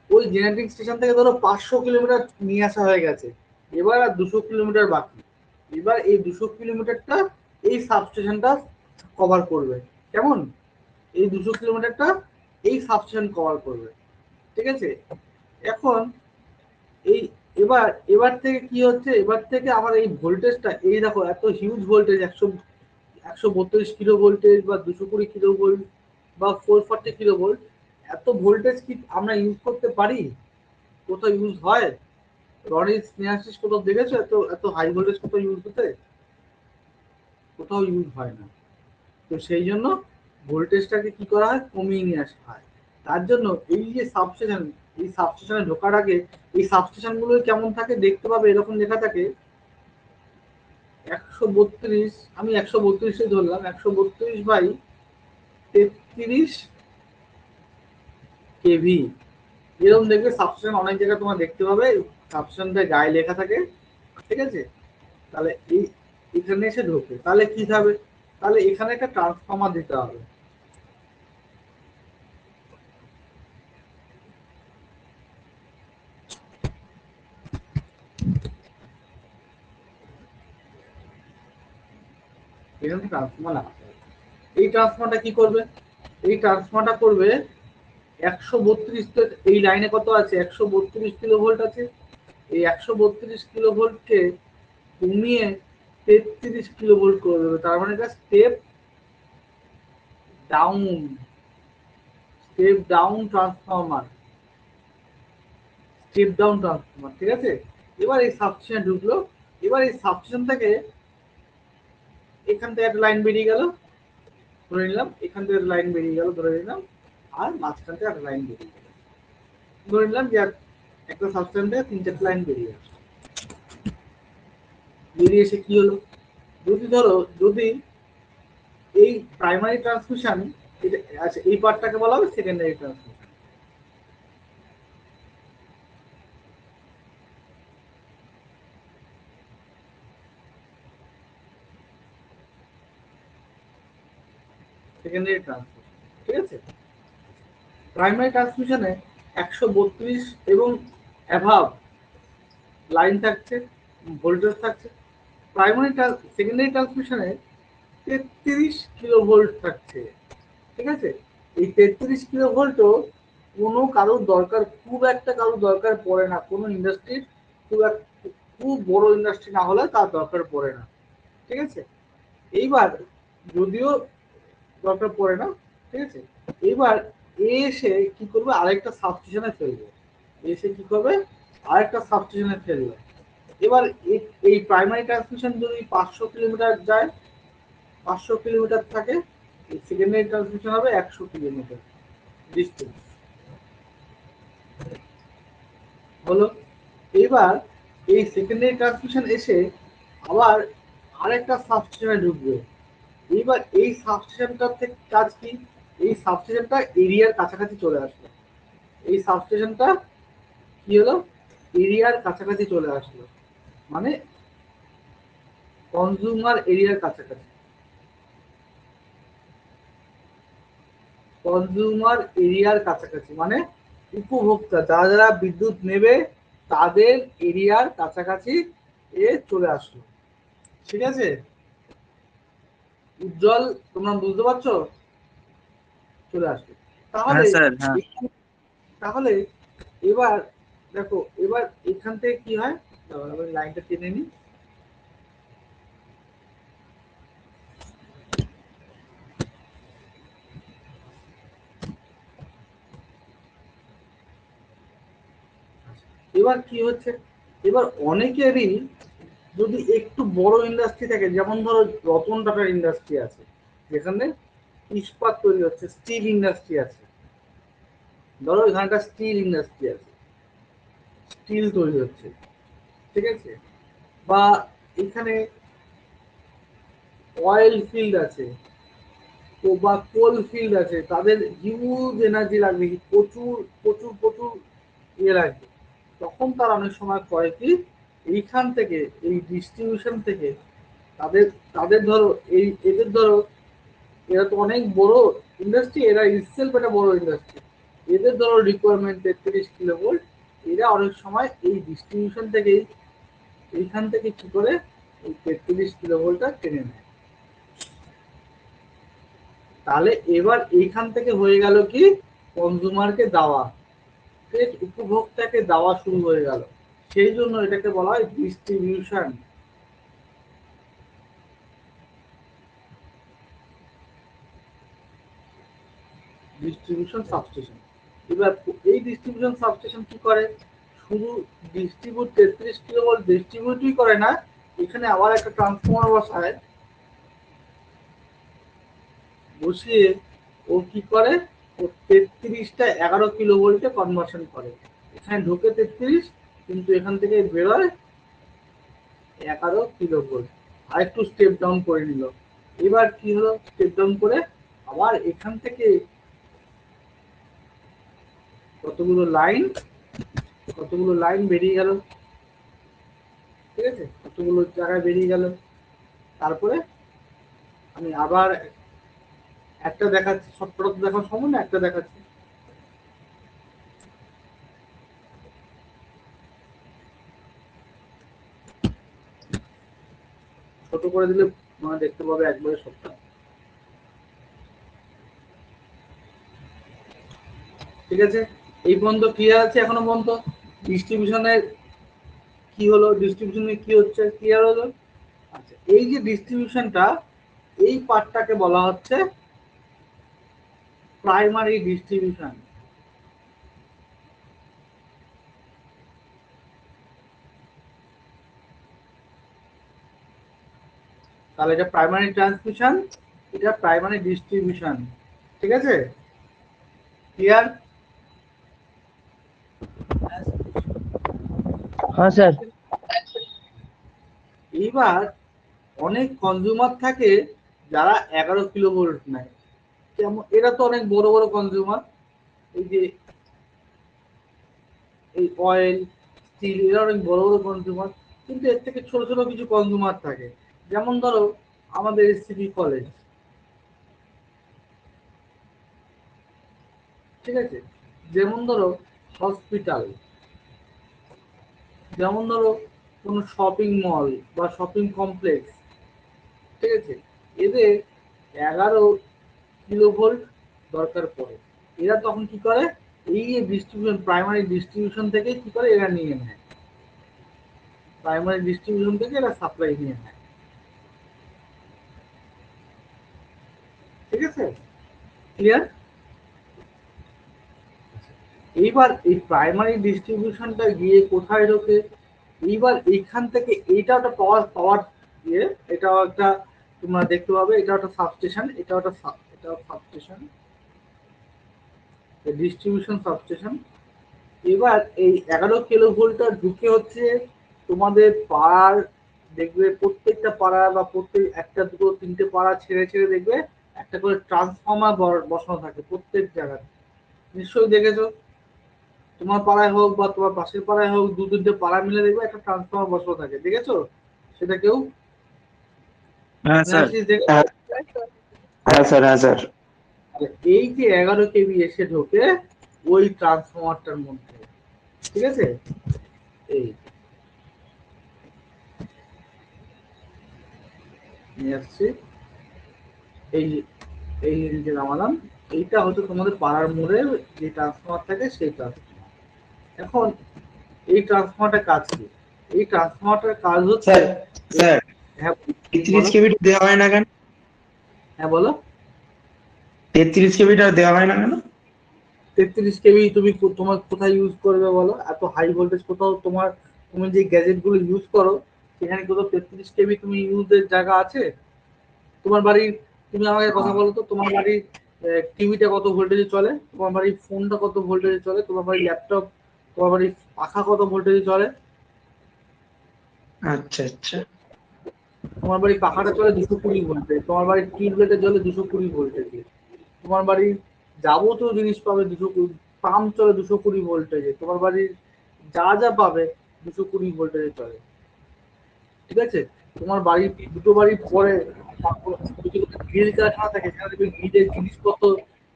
ওই জেনারেটিং স্টেশন থেকে ধরো 500 কিলোমিটার নিয়ে আসা হয়ে গেছে, এবার আর 200 কিলোমিটার বাকি। এবার এই 200 কিলোমিটারটা এই সাবস্টেশনটা কভার করবে। কেমন? এই 200 কিলোমিটারটা এই সাবস্টেশন কভার করবে, ঠিক আছে। এখন এই এবার এবার থেকে কি হচ্ছে? এবার থেকে আমার এই ভোল্টেজটা, এই দেখো এত হিউজ ভোল্টেজ, 132 কিলো ভোল্টেজ বা 220 কিলো ভোল্ট বা 440 কিলো ভোল্ট, এত ভোল্টেজ কি আমরা ইউজ করতে পারি? কোথাও ইউজ হয়? রডের স্নেহাসিস কোথাও দেখেছো এত এত হাই ভোল্টেজ কোথাও ইউজ হতে? কোথাও ইউজ হয় না। তো সেই জন্য ভোল্টেজটাকে কি করা হয়? কমিয়ে নিয়ে আসা হয়। তার জন্য এই যে সাবস্টেশন, এই সাবস্টেশনে ঢোকার আগে এই সাবস্টেশন গুলো কেমন থাকে দেখতে পাবে, এরকম লেখা থাকে 132, আমি 132 ধরলাম, 132/33 কেভি, এরকম দেখবে সাবস্টেশন অনেক জায়গায় তোমার দেখতে পাবে, সাবস্টেশনটার গায়ে লেখা থাকে, ঠিক আছে। তাহলে এই এখানে এসে ঢোকে, তাহলে কি হবে? তাহলে এখানে একটা ট্রান্সফর্মার দিতে হবে। এখানে ট্রান্সফর্মার লাগাতে হবে। এই ট্রান্সফর্মারটা কি করবে? এই ট্রান্সফর্মারটা করবে 132, তো এই লাইনে কত আছে? 132 কিলো ভোল্ট আছে। এই 132 কিলোভোল্টকে কমিয়ে 33 কিলোভোল্ট করে দেবে। তার মানে এটা step down, step down transformer, step down transformer, ঠিক আছে। এবার এই সাবস্টেশন ঢুকলো, এবার এই সাবস্টেশন থেকে এখান থেকে একটা লাইন বেরিয়ে গেল ধরে নিলাম, এখান থেকে একটা লাইন বেরিয়ে গেল ধরে নিলাম, আর মাঝখান থেকে একটা লাইন বেরিয়ে গেল ধরে নিলাম, যে একটা সাবস্টেশন থেকে 3-4 লাইন বেরিয়ে আসলো। বেরিয়ে এসে কি হলো, যদি ধরো যদি এই প্রাইমারি ট্রান্সমিশন, আচ্ছা এই পার্টটাকে বলা হবে সেকেন্ডারি ট্রান্সমিশন। সেকেন্ডারি ট্রান্সমিশন, ঠিক আছে। প্রাইমারি ট্রান্সমিশনে 132 এবং অ্যাভাব লাইন থাকছে, ভোল্টেজ থাকছে। সেকেন্ডারি ট্রান্সমিশনে 33 কিলো ভোল্ট থাকছে, ঠিক আছে। এই 33 কিলো ভোল্টও কোনো কারোর দরকার, খুব একটা কারোর দরকার পড়ে না, কোনো ইন্ডাস্ট্রির খুব বড় ইন্ডাস্ট্রি না হলে তার দরকার পড়ে না, ঠিক আছে। এইবার যদিও দরকার পড়ে না, ঠিক আছে। এইবার এসে কি করবে, আরেকটা সাবস্টেশনে ফেলবে, এসে কি করবে, আরেকটা সাবস্টেশনে ফেলবে। এবার এই প্রাইমারি ট্রান্সমিশন যদি 500 কিলোমিটার যায়, 500 কিলোমিটার থাকে, এই সেকেন্ডারি ট্রান্সমিশন হবে 100 কিলোমিটার ডিস্টেন্স হলো। এবার এই সেকেন্ডারি ট্রান্সমিশন এসে আবার আরেকটা সাবস্টেশনে ঢুকবে। এইবার এই সাবস্টেশনটার থেকে কাজ কি, এই সাবস্টেশনটা এরিয়ার কাছাকাছি চলে আসলো, এই সাবস্টেশনটা কি হলো, এরিয়ার কাছাকাছি চলে আসলো, মানে কনজিউমার এরিয়ার কাছাকাছি, কনজিউমার এরিয়ার কাছাকাছি মানে উপভোক্তা যারা যারা বিদ্যুৎ নেবে তাদের এরিয়ার কাছাকাছি এ চলে আসলো, ঠিক আছে। উজ্জ্বল, তোমরা বুঝতে পারছো, চলে আসলো। তাহলে হ্যাঁ স্যার, হ্যাঁ। তাহলে এবার দেখো, এবার এখান থেকে কি হয়, লাইনটা টেনে নিই। এবার কি হচ্ছে, এবার অনেকেরই যদি একটু বড় ইন্ডাস্ট্রি থাকে, যেমন ধরো রতন টাটার ইন্ডাস্ট্রি আছে, যেখানে ইস্পাত তৈরি হচ্ছে, স্টিল ইন্ডাস্ট্রি আছে, ধরো এখানটা স্টিল ইন্ডাস্ট্রি আছে, স্টিল তৈরি হচ্ছে, ঠিক আছে। বা এখানে অয়েল ফিল্ড আছে, তো বা কোল ফিল্ড আছে, তাদের হিউজ এনার্জি লাগবে, প্রচুর প্রচুর প্রচুর ইয়ে লাগবে। তখন তারা অনেক সময় করে কি, এইখান থেকে এই ডিস্ট্রিবিউশন থেকে তাদের তাদের ধরো এদের ধরো এরা তো অনেক বড় ইন্ডাস্ট্রি, এরা ইটসেলফ একটা বড় ইন্ডাস্ট্রি, এদের ধরো রিকোয়ারমেন্ট 33 কিলো ভোল্ট, এরা অনেক সময় এই ডিস্ট্রিবিউশন থেকেই এইখান থেকে কি করে এই 33 কিলো ভোল্টটা টেনে নেয়। তাহলে এবার এইখান থেকে হয়ে গেল কি, কনজিউমারকে দেওয়া, উপভোক্তাকে দেওয়া শুরু হয়ে গেল, সেই জন্য এটাকে বলা হয় ডিস্ট্রিবিউশন। Distribution substation. এবার এই ডিস্ট্রিবিউশন সাবস্টেশন কি করে, শুধু 33 কিলো ভোল্ট ডিস্ট্রিবিউটই করে না, এখানে আবার একটা ট্রান্সফরমার বসায়, বসিয়ে ও কি করে, ও 33টা 11 কিলো ভোল্টে কনভার্সন করে। এখানে ঢোকে 33, কিন্তু এখান থেকে বেরোয় 11 কিলো ভোল্ট। আর একটু স্টেপ ডাউন করে নিল। এবার কি হলো, স্টেপ ডাউন করে আবার এখান থেকে কতগুলো লাইন বেরিয়ে গেল, ঠিক আছে, কতগুলো জায়গায় বেরিয়ে গেল। তারপরে আমি আবার একটা দেখাচ্ছি, সবটা তো দেখানো সম্ভব না, একটা দেখাচ্ছি। ছোট করে দিলে মানে দেখতে পাবে একবারে সবটা, ঠিক আছে। এই পর্যন্ত ক্লিয়ার আছে এখনো পর্যন্ত? ডিস্ট্রিবিউশনের কি হলো, ডিস্ট্রিবিউশনে কি হচ্ছে, ক্লিয়ার হলো? আচ্ছা, এই যে ডিস্ট্রিবিউশনটা, এই পার্টটাকে বলা হচ্ছে প্রাইমারি ডিস্ট্রিবিউশন। তাহলে এটা প্রাইমারি ট্রান্সমিশন, এটা প্রাইমারি ডিস্ট্রিবিউশন। ঠিক আছে, ক্লিয়ার? হ্যাঁ স্যার। এইবার অনেক কনজিউমার থাকে যারা 11 কিলোভোল্ট নেয়, যেমন এরা তো অনেক বড় বড় কনজিউমার, এই যে এই অয়েল, স্টিল, এরা অনেক বড় বড় কনজিউমার, কিন্তু এর থেকে ছোট ছোট কিছু কনজিউমার থাকে। যেমন ধরো আমাদের এসসিবি কলেজ, ঠিক আছে, যেমন ধরো হসপিটাল, যেমন ধরো কোনো শপিং মল বা শপিং কমপ্লেক্স, ঠিক আছে, এদের 11 কিলোভোল্ট দরকার পড়ে। এরা তখন কি করে, এই যে ডিস্ট্রিবিউশন, প্রাইমারি ডিস্ট্রিবিউশন থেকে কি করে এরা নিয়ে নেয়, প্রাইমারি ডিস্ট্রিবিউশন থেকে এরা সাপ্লাই নিয়ে নেয়। ঠিক আছে, ক্লিয়ার? এইবার এই প্রাইমারি ডিস্ট্রিবিউশনটা গিয়ে কোথায় ঢোকে, এইবার এইখান থেকে এইটা একটা পাওয়ার পাওয়ার ইয়ে, এটাও একটা তোমরা দেখতে পাবে, এটা একটা সাবস্টেশন, এটাও একটা এটাও সাবস্টেশন, ডিস্ট্রিবিউশন সাবস্টেশন। এবার এই 11 কিলোভোল্টটা ঢুকে হচ্ছে তোমাদের পাড়ার, দেখবে প্রত্যেকটা পাড়া বা প্রত্যেক একটা দুটো তিনটে পাড়া ছেড়ে ছেড়ে দেখবে একটা করে ট্রান্সফর্মার বসানো থাকে প্রত্যেক জায়গায়। নিশ্চয়ই দেখেছো, তোমার পাড়ায় হোক বা তোমার পাশের পাড়ায় হোক, দু তিনটে পাড়া মিলে দেখবে একটা ট্রান্সফর্মার বসানো থাকে, দেখেছো সেটা কেউ? হ্যাঁ স্যার, দেখেছো? হ্যাঁ স্যার, হ্যাঁ স্যার। এই যে 11 কেবি এসে ঢোকে ওই ট্রান্সফর্মারটার মধ্যে, ঠিক আছে, এই নিয়ে আসছি, এই এই যে নামালাম, এইটা হচ্ছে তোমাদের পাড়ার মোড়ে যে ট্রান্সফর্মার থাকে সেই ট্রান্সফর্মার। এখন এই ট্রান্সফর্মারটার কাজ কি? এই ট্রান্সফর্মারটার কাজ হচ্ছে, স্যার স্যার, হ্যাঁ 33 কেবিটা দেওয়া হয় না কেন? হ্যাঁ বলো। 33 কেবিটা দেওয়া হয় না কেন? 33 কেবি তুমি তোমার কোথায় ইউজ করবে বলো? এত হাই ভোল্টেজ কোথাও তোমার, তুমি যে গ্যাজেট গুলো ইউজ করো সেখানে কোথাও 33 কেবি তুমি ইউজের জায়গা আছে? তোমার বাড়ির, তুমি আমাকে কথা বলো তো, তোমার বাড়ির টিভিটা কত ভোল্টেজে চলে, তোমার বাড়ির ফোনটা কত ভোল্টেজে চলে, তোমার বাড়ির ল্যাপটপ, তোমার বাড়ির পাখা কত ভোল্টেজে চলে? আচ্ছা আচ্ছা। তোমার বাড়ির পাখাটা চলে 220 ভোল্টেজ, তোমার বাড়ির টিউবলাইটের চলে 220 ভোল্টেজে, তোমার বাড়ির যাবতীয় জিনিস পাবে 220, পাম্প চলে 220 ভোল্টেজে, তোমার বাড়ির যা যা পাবে 220 ভোল্টেজে চলে। ঠিক আছে, তোমার বাড়ি, দুটো বাড়ির পরে গ্রিল কারখানা থাকে, সেখানে দেখবে গ্রিলের জিনিসপত্র,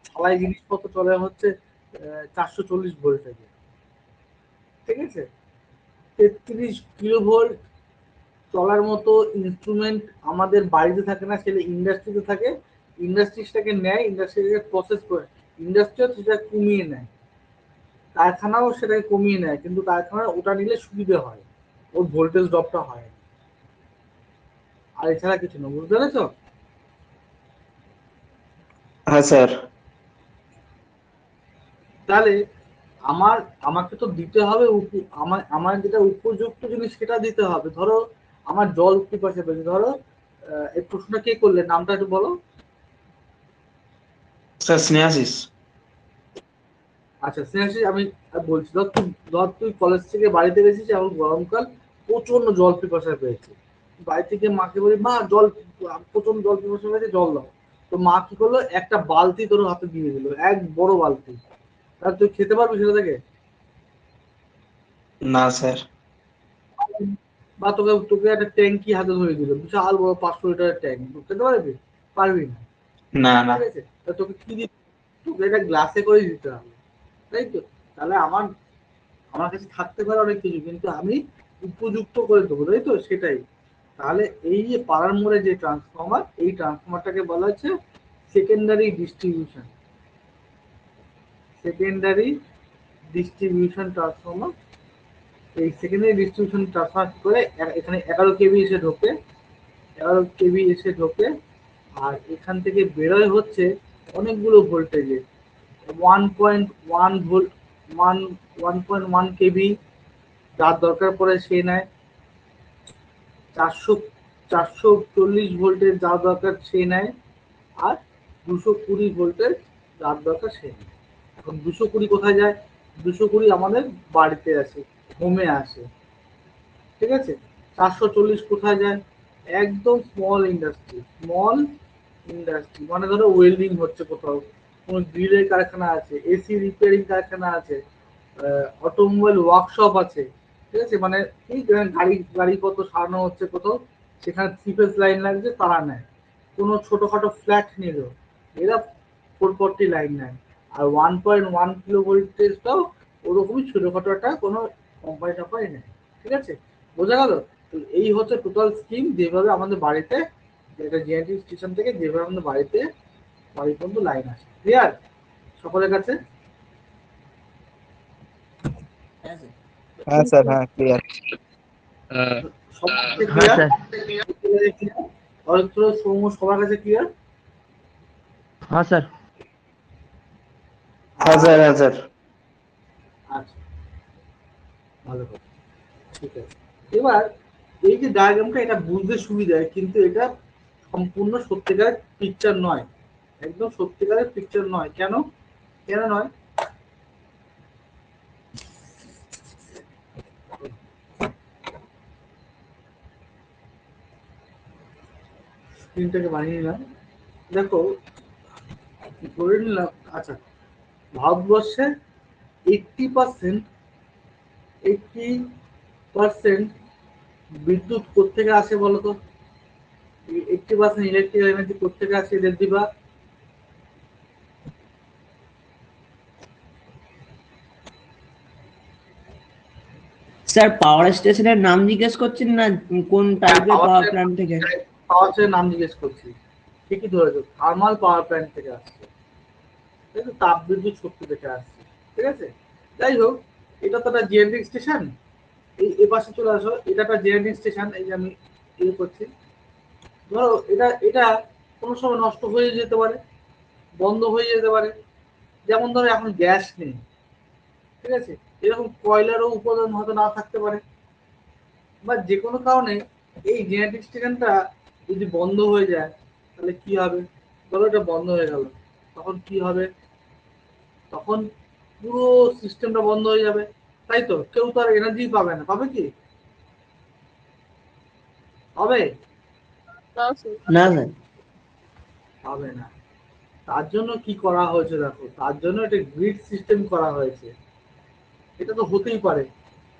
ঢালাই জিনিসপত্র চলে হচ্ছে 440 ভোল্টেজে। ঠিক আছে, 33 কিলো ভোল্ট চলার মতো ইনস্ট্রুমেন্ট আমাদের বাড়িতে থাকে না, সেটা ইন্ডাস্ট্রিতে থাকে। ইন্ডাস্ট্রিটাকে নেয়, ইন্ডাস্ট্রিটাকে প্রসেস করে, ইন্ডাস্ট্রিও সেটা কমিয়ে নেয়, কারখানাও সেটাকে কমিয়ে নেয়, কিন্তু কারখানা ওটা নিলে সুবিধে হয়, ওর ভোল্টেজ ড্রপটা হয়, আর এছাড়া কিছু না। বুঝতে পেরেছো? হ্যাঁ স্যার। তাহলে আমার, আমাকে তো দিতে হবে আমার আমার যেটা উপযুক্ত জিনিস সেটা দিতে হবে। ধরো আমার জল পিপাসা পেয়েছে, ধরো এই প্রশ্নটা কে করলে, নামটা একটু বলো। স্যার স্নেহাশিস। আচ্ছা স্নেহাশিস, আমি বলছি, ধর তুই কলেজ থেকে বাড়িতে গেছিস, এখন গরমকাল, প্রচন্ড জল পিপাসা পেয়েছে, বাড়ি থেকে মাকে বলি মা জল, প্রচন্ড জল পিপাসা পেয়েছে, জল দাও। তো মা কি করলো, একটা বালতি তোর হাতে দিয়ে দিল, এক বড় বালতি, তাহলে তুই খেতে পারবি সেটা থেকে? না স্যার। বা তোকে তোকে একটা ট্যাঙ্কি হাতে ধরে দিল, বিশাল বড় 500 লিটারের ট্যাঙ্ক, খেতে পারবি? পারবি না। না না। ঠিক আছে, তা তোকে কি দিতে, তোকে এটা গ্লাসে করে দিতে হবে, তাই তো? তাহলে আমার, আমার কাছে থাকতে পারে অনেক কিছু, কিন্তু আমি উপযুক্ত করে দেবো, তাই তো? সেটাই। তাহলে এই যে পাড়ার মোড়ে যে ট্রান্সফর্মার, এই ট্রান্সফর্মারটাকে বলা হচ্ছে secondary distribution, secondary distribution transformer. এই সেকেন্ডারি ডিস্ট্রিবিউশন ট্রান্সফার করে এখানে 11 কেবি এসে ঢোকে, 11 কেবি এসে ঢোকে, আর এখান থেকে বেরোয় হচ্ছে অনেকগুলো ভোল্টেজে, 1.1 ভোল্ট 1.1 কেভি যার দরকার পড়ে সে নেয়, 440 ভোল্টের যার দরকার সে নেয়, আর 220 ভোল্টের যার দরকার সে নেয়। এখন 220 কোথায় যায়? 220 আমাদের বাড়িতে আসে, হোমে আসে, ঠিক আছে। 440 কোথায় যায়? একদম স্মল ইন্ডাস্ট্রি মানে ধরো ওয়েল্ডিং হচ্ছে কোথাও, কোনো গ্রিলের কারখানা আছে, এসি রিপেয়ারিং কারখানা আছে, অটোমোবাইল ওয়ার্কশপ আছে, ঠিক আছে, মানে এই গাড়িপত্র সারানো হচ্ছে কোথাও, সেখানে থ্রি ফেজ লাইন লাগছে তারা নেয়। কোনো ছোটখাটো ফ্ল্যাট নিল, এরা 440 লাইন নেয়। আর 1.1 কিলো ভোল্টেজটাও ওরকমই ছোটখাটো একটা কোনো কোম্পানি নেয়, ঠিক আছে। বোঝা গেল? তো এই হচ্ছে টোটাল স্কিম, যেভাবে আমাদের বাড়িতে যেটা জিএনটি স্টেশন থেকে যেভাবে আমাদের বাড়ি পর্যন্ত লাইন আসে। ক্লিয়ার সকলের কাছে? হ্যাঁ স্যার। হ্যাঁ স্যার, হ্যাঁ ক্লিয়ার। সবার কাছে হ্যাঁ ক্লিয়ার? স্যার। অরিত্র, সৌম্য, সবার কাছে ক্লিয়ার? হ্যাঁ স্যার। হ্যাঁ স্যার, হ্যাঁ স্যার। আচ্ছা, ভালো কথা, ঠিক আছে। এবার এই যে ডায়াগ্রামটা, এটা বুঝতে সুবিধায়, কিন্তু এটা সম্পূর্ণ সত্যিকারের পিকচার নয়, একদম সত্যিকারের পিকচার নয়। কেন কেন নয়? স্ক্রিনটাকে বানিয়ে নিলাম, দেখো, ধরে নিলাম, আচ্ছা, ভারতবর্ষে 80% 80% বিদ্যুৎ কোত্থেকে আসে বলো তো? 80% ইলেকট্রিক এনার্জি কোত্থেকে আসে এদের দিবা? স্যার পাওয়ার স্টেশনের নাম জিজ্ঞেস করছেন না কোন টাইপের পাওয়ার প্ল্যান্ট থেকে? পাওয়ার প্ল্যান্টের নাম জিজ্ঞেস করছি, ঠিকই ধরেছো, থার্মাল পাওয়ার প্ল্যান্ট থেকে আসছে, ঠিক আছে, তাপ বিদ্যুৎ শক্তি থেকে আসছে, ঠিক আছে। যাই হোক, এটা তো একটা জিএনডি স্টেশন, এই পাশে চলে আসো, এটা একটা জিএনডি স্টেশন, এই যে আমি ইয়ে করছি, ধরো এটা এটা কোনো সময় নষ্ট হয়ে যেতে পারে, বন্ধ হয়ে যেতে পারে, যেমন ধরো এখন গ্যাস নেই, ঠিক আছে, এরকম কয়লারও উপাদান হয়তো না থাকতে পারে, বা যে কোনো কারণে এই জেনেটিক স্টেশনটা যদি বন্ধ হয়ে যায়, তাহলে কি হবে? ধরো এটা বন্ধ হয়ে গেল, তখন কি হবে? তখন পুরো সিস্টেমটা বন্ধ হয়ে যাবে, তাই তো, কেউ তো আর এনার্জি পাবে না, পাবে কি? পাবে? না স্যার। না স্যার। পাবে না। তার জন্য কি করা হয়েছে দেখো, তার জন্য একটা গ্রিড সিস্টেম করা হয়েছে। এটা তো হতেই পারে,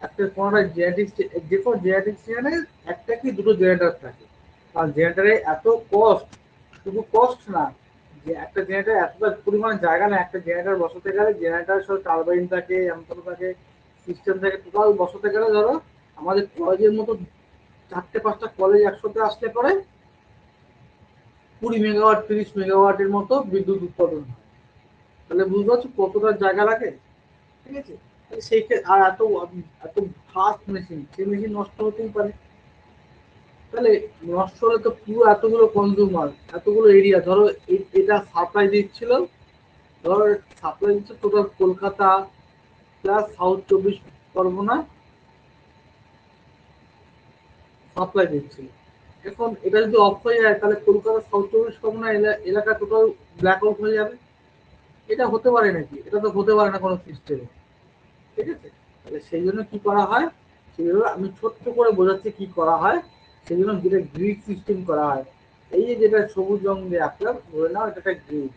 একটা কোনোটা জেনেটিক, যে কোনো জেনেটিক স্টেশনে একটা কি দুটো জেনারেটর থাকে, কারণ জেনারেটারে এত কস্ট, শুধু কস্ট না, যে একটা জেনারেটর এতটা পরিমাণ জায়গা না, একটা জেনারেটর বসাতে গেলে জেনারেটর সব টারবাইন থাকে, যন্ত্র থাকে, সিস্টেম থাকে, টোটাল বসাতে গেলে ধরো আমাদের কলেজের মতো 4-5টা কলেজ একসাথে আসলে পরে 20 মেগাওয়াট 30 মেগাওয়াটের মতো বিদ্যুৎ উৎপাদন হয়। তাহলে বুঝতে পারছো কতটা জায়গা লাগে, ঠিক আছে। তাহলে সেই আর এত এত ফাস্ট মেশিন, সেই মেশিন নষ্ট হতেই পারে। তাহলে নষ্ট হলে তো পুরো এতগুলো কনজিউমার, এতগুলো এরিয়া, ধরো এটা সাপ্লাই দিচ্ছিল, ধরো সাপ্লাই দিচ্ছে total Kolkata plus south 24 Pargana supply দিচ্ছিল। এখন এটা যদি অফ হয়ে যায়, তাহলে কলকাতা সাউথ 24 পরগনা এলাকা টোটাল ব্ল্যাক আউট হয়ে যাবে। এটা হতে পারে নাকি? এটা তো হতে পারে না কোনো সিস্টেমে, ঠিক আছে। তাহলে সেই জন্য কি করা হয়, সেই জন্য আমি ছোট্ট করে বোঝাচ্ছি কি করা হয়। সেই জন্য যেটা গ্রিড সিস্টেম করা হয়, এই যে যেটা সবুজ রং দিয়ে আঁকলাম, ধরে নাও এটা একটা গ্রিড,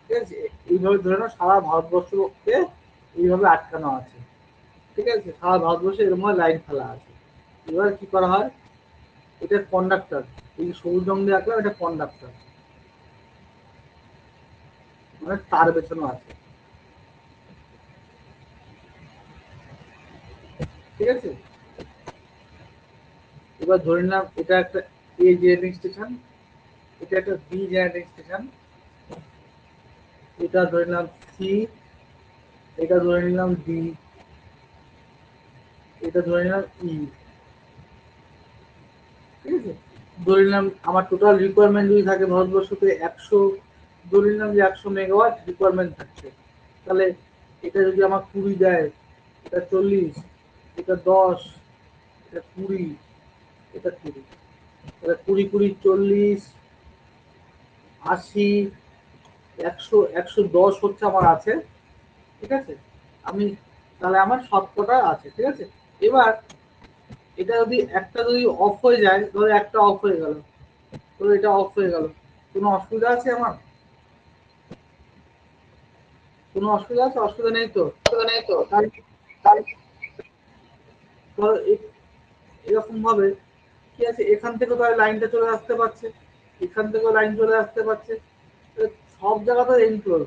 ঠিক আছে। এইভাবে ধরে নাও সারা ভারতবর্ষকে এইভাবে আটকানো আছে, ঠিক আছে, সারা ভারতবর্ষে এরকম লাইন ফেলা আছে। এবার কি করা হয়, এটা কন্ডাক্টর, এই যে সবুজ রং দিয়ে আঁকলাম, এটা কন্ডাক্টর, মানে তার পেছনে আছে, ঠিক আছে। এবার ধরে নিলাম এটা একটা এ জেনারেটিং স্টেশন, এটা একটা বি জেনারেটিং স্টেশন, এটা ধরে নিলাম সি, এটা ধরে নিলাম ডি, এটা ধরে নিলাম ই, ঠিক আছে। ধরে নিলাম আমার টোটাল রিকোয়ারমেন্ট যদি থাকে ভারতবর্ষতে 100, ধরে নিলাম যে 100 মেগাওয়াট রিকোয়ারমেন্ট থাকছে, তাহলে এটা যদি আমার 20 দেয়, এটা 40, এটা 10, এটা 20, এটা 20, তাহলে 20 20 40, 80, 100, 110 হচ্ছে আমার আছে, ঠিক আছে। আমি তাহলে আমার সবকটা আছে, ঠিক আছে। এবার এটা যদি একটা যদি অফ হয়ে যায়, ধরো একটা অফ হয়ে গেল, ধরো এটা অফ হয়ে গেল, কোনো অসুবিধা আছে আমার? কোনো অসুবিধা আছে? অসুবিধা নেই তো? ধরো এরকম ভাবে কি আছে, এখান থেকে তো লাইনটা চলে আসতে পারছে, এখান থেকেও লাইন চলে আসতে পারছে, সব জায়গাতে এনক্লোজ,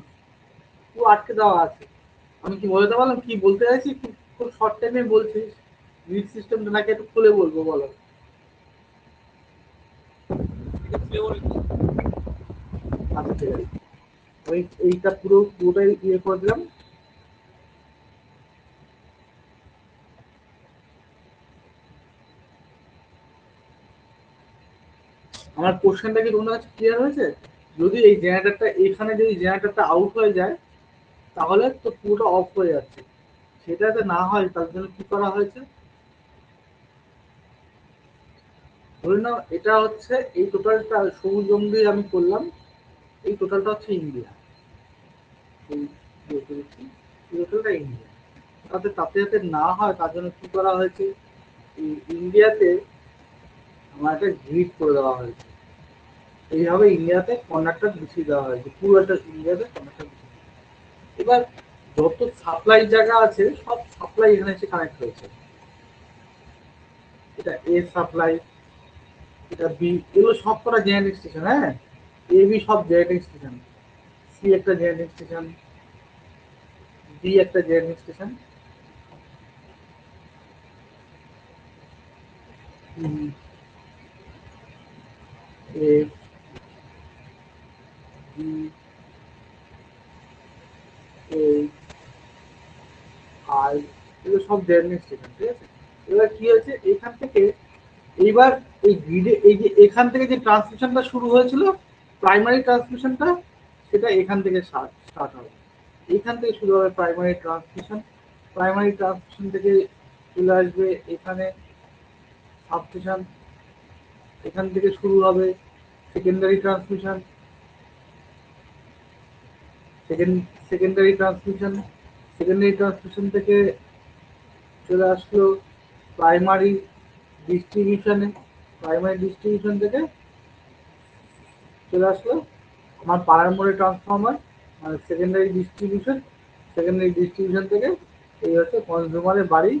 পুরো আটকে দেওয়া আছে। আমি কি বলতে পারলাম কি বলতে চাইছি? খুব শর্ট টাইমে বলছি। গ্রিড সিস্টেমটা নাকি একটু খুলে বলবো, বলো। আচ্ছা ঠিক আছে, এইটা পুরোটাই ইয়ে করে দিলাম। আমার কোশ্চেনটা কি তোমাদের কাছে ক্লিয়ার হয়েছে? যদি এই জেনারেটরটা এখানে যদি জেনারেটরটা আউট হয়ে যায়, তাহলে তো পুরোটা অফ হয়ে যাচ্ছে। সেটা যাতে না হয় তার জন্য কি করা হয়েছে, ধরে নাও এটা হচ্ছে এই টোটালটা সবুজ রং দিয়ে আমি করলাম, এই টোটালটা হচ্ছে ইন্ডিয়া, এই টোটালটা ইন্ডিয়া। তাতে তাতে যাতে না হয় তার জন্য কি করা হয়েছে, এই ইন্ডিয়াতে আমার একটা গ্রিড করে দেওয়া হয়েছে। এইভাবে ইন্ডিয়াতে কন্ডাক্টর বিছিয়ে দেওয়া হয়েছে, পুরো একটা ইন্ডিয়াতে কন্ডাক্টর বিছিয়ে। এবার যত সাপ্লাই জায়গা আছে সব সাপ্লাই এখানে এসে কানেক্ট হয়েছে। এটা এ সাপ্লাই, এটা বি, এগুলো সব কটা জেনারেটিং স্টেশন। হ্যাঁ, এ বি সব জেনারেটিং স্টেশন, সি একটা জেনারেটিং স্টেশন, ডি একটা জেনারেটিং স্টেশন, এ বি এই আর এগুলো সব জেনারেটিং স্টেশন, ঠিক আছে। এবার কি হয়েছে এখান থেকে, এইবার এই গ্রিডে এই যে এখান থেকে যে ট্রান্সমিশনটা শুরু হয়েছিল, প্রাইমারি ট্রান্সমিশনটা, সেটা এখান থেকে স্টার্ট হবে। এখান থেকে শুরু হবে প্রাইমারি ট্রান্সমিশন, প্রাইমারি ট্রান্সমিশন থেকে চলে আসবে এখানে সাবস্টেশন, এখান থেকে শুরু হবে secondary transmission, secondary transmission, secondary transmission থেকে চলে আসলো প্রাইমারি ডিস্ট্রিবিউশনে, প্রাইমারি ডিস্ট্রিবিউশন থেকে চলে আসলো আমার পাড়ার মোড়ে ট্রান্সফরমার, মানে সেকেন্ডারি ডিস্ট্রিবিউশন, সেকেন্ডারি ডিস্ট্রিবিউশন থেকে এই হচ্ছে কনজিউমারের বাড়ি,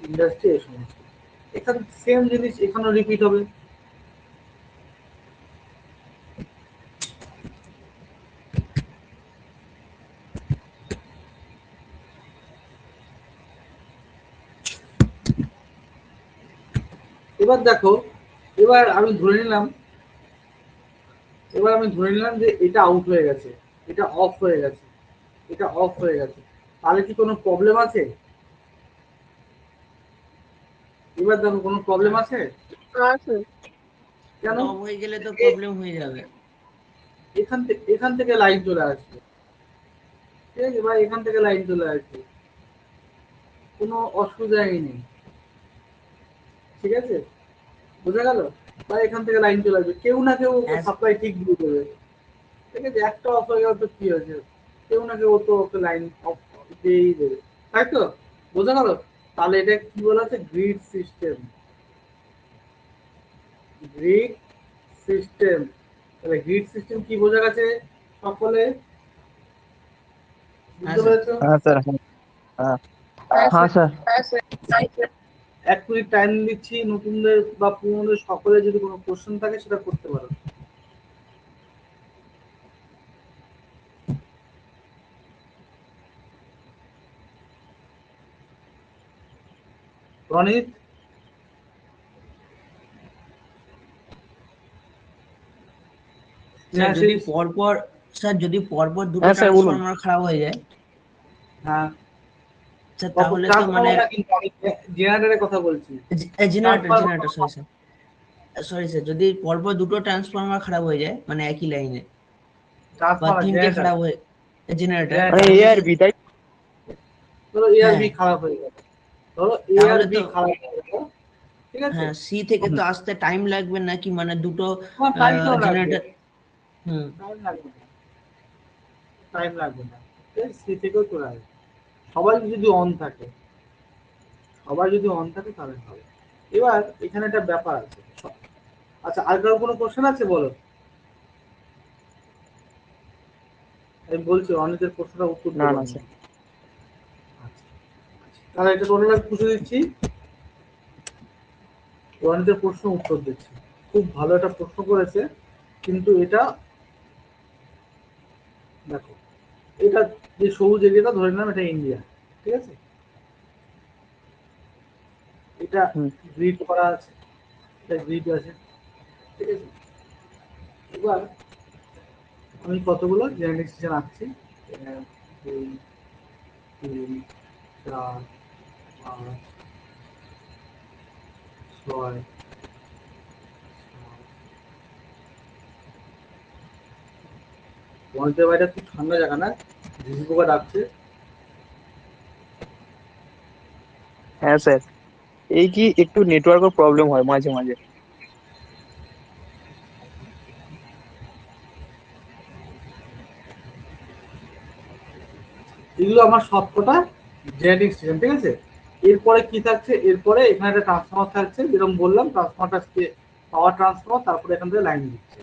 ইন্ডাস্ট্রি, এই সমস্ত। এখানে সেম জিনিস এখানেও রিপিট হবে। এবার দেখো, এবার আমি ধরে নিলাম, যে এটা আউট হয়ে গেছে, এটা অফ হয়ে গেছে, এটা অফ হয়ে গেছে, তাহলে কি কোনো প্রবলেম আছে? এবার দেখো কোনো প্রবলেম আছে? আছে। কেন? অফ হয়ে গেলে তো প্রবলেম হয়ে যাবে। এখান থেকে লাইন চলে আসবে, ঠিক আছে, বা এখান থেকে লাইন চলে আসবে, কোনো অসুবিধাই নেই, ঠিক আছে, বোঝা গেল। বা এখান থেকে লাইন চলে আসবে, কেউ না কেউ হ্যাঁ। সাপ্লাই ঠিক দিয়ে দেবে, ঠিক আছে। একটা অফ হয়ে গেল তো কি হয়েছে, কেউ না কেউ তো ওকে লাইন অফ দিয়েই দেবে, তাই তো, বোঝা গেল। তাহলে এটা কি বলা হচ্ছে, গ্রিড সিস্টেম, গ্রিড সিস্টেম। তাহলে গ্রিড সিস্টেম কি বোঝা গেছে সকলে, বুঝতে হ্যাঁ, পেরেছো? हाँ सर हाँ हाँ सर এক মিনিট টাইম দিচ্ছি, নতুনদের বা পুরনোদের সকলে যদি কোনো কোশ্চেন থাকে সেটা করতে পারো। রনিত, স্যার যদি স্নেহাশিস, পরপর দুটো হ্যাঁ স্যার বলুন। ট্রান্সফরমার খারাপ হয়ে যায়, হ্যাঁ, স্যার তাহলে তো মানে ট্রান্সফরমারটা কিন্তু আমি জেনারেটরের কথা বলছি। জেনারেটর সরি স্যার, যদি পরপর দুটো ট্রান্সফরমার খারাপ হয়ে যায় মানে একই লাইনে, বা ট্রান্সফরমার তিনটে জেনারেটর, খারাপ হয়ে, জেনারেটর। মানে এ আর বি, তাই? ধরো এ আর বি হ্যাঁ। খারাপ হয়ে গেল, ধরো এ আর তাহলে বি তো খারাপ হয়ে গেল, ঠিক আছে, হ্যাঁ, সি থেকে তো আসতে টাইম লাগবে নাকি, মানে দুটো তোমার টাইম তো লাগবে, জেনারেটর। হুম। টাইম লাগবে না, টাইম লাগবে না, সি থেকেও চলে আসবে, সবাই যদি অন থাকে, সবাই যদি অন থাকে তাহলে হবে। এবার এখানে একটা ব্যাপার আছে। আচ্ছা, আর কারো কোনো কোশ্চেন আছে বলো? আমি বলছি অনেকের প্রশ্নটা উত্তর না দেবো না আমি। স্যার। আচ্ছা, তাহলে এটা টোটাল পুষে দিচ্ছি, অনেকের প্রশ্ন উত্তর দিচ্ছি। খুব ভালো একটা প্রশ্ন করেছে, কিন্তু এটা দেখো, এটা যে সবুজ এরিয়াটা ধরে নিলাম এটা ইন্ডিয়া, ঠিক আছে, এটা হুম। গ্রিড করা আছে, এটা গ্রিড আছে, ঠিক আছে। এবার আমি কতগুলো জেনেটিক সিস্টেম আঁকছি, 1 2 3 4 5 6 তোমাদের বাড়িটা খুব ঠান্ডা জায়গা না, ঝিঝি পোকা ডাকছে। হ্যাঁ স্যার, এই কি একটু নেটওয়ার্কের প্রবলেম হয় মাঝে মাঝে। এগুলো আমার সবকটা জেনেটিক সিস্টেম, ঠিক আছে। এরপরে কি থাকছে, এরপরে এখানে একটা ট্রান্সফর্মার থাকছে, যেরকম বললাম ট্রান্সফর্মারটা পাওয়ার ট্রান্সফর্মার, তারপরে এখান থেকে লাইন দিচ্ছে।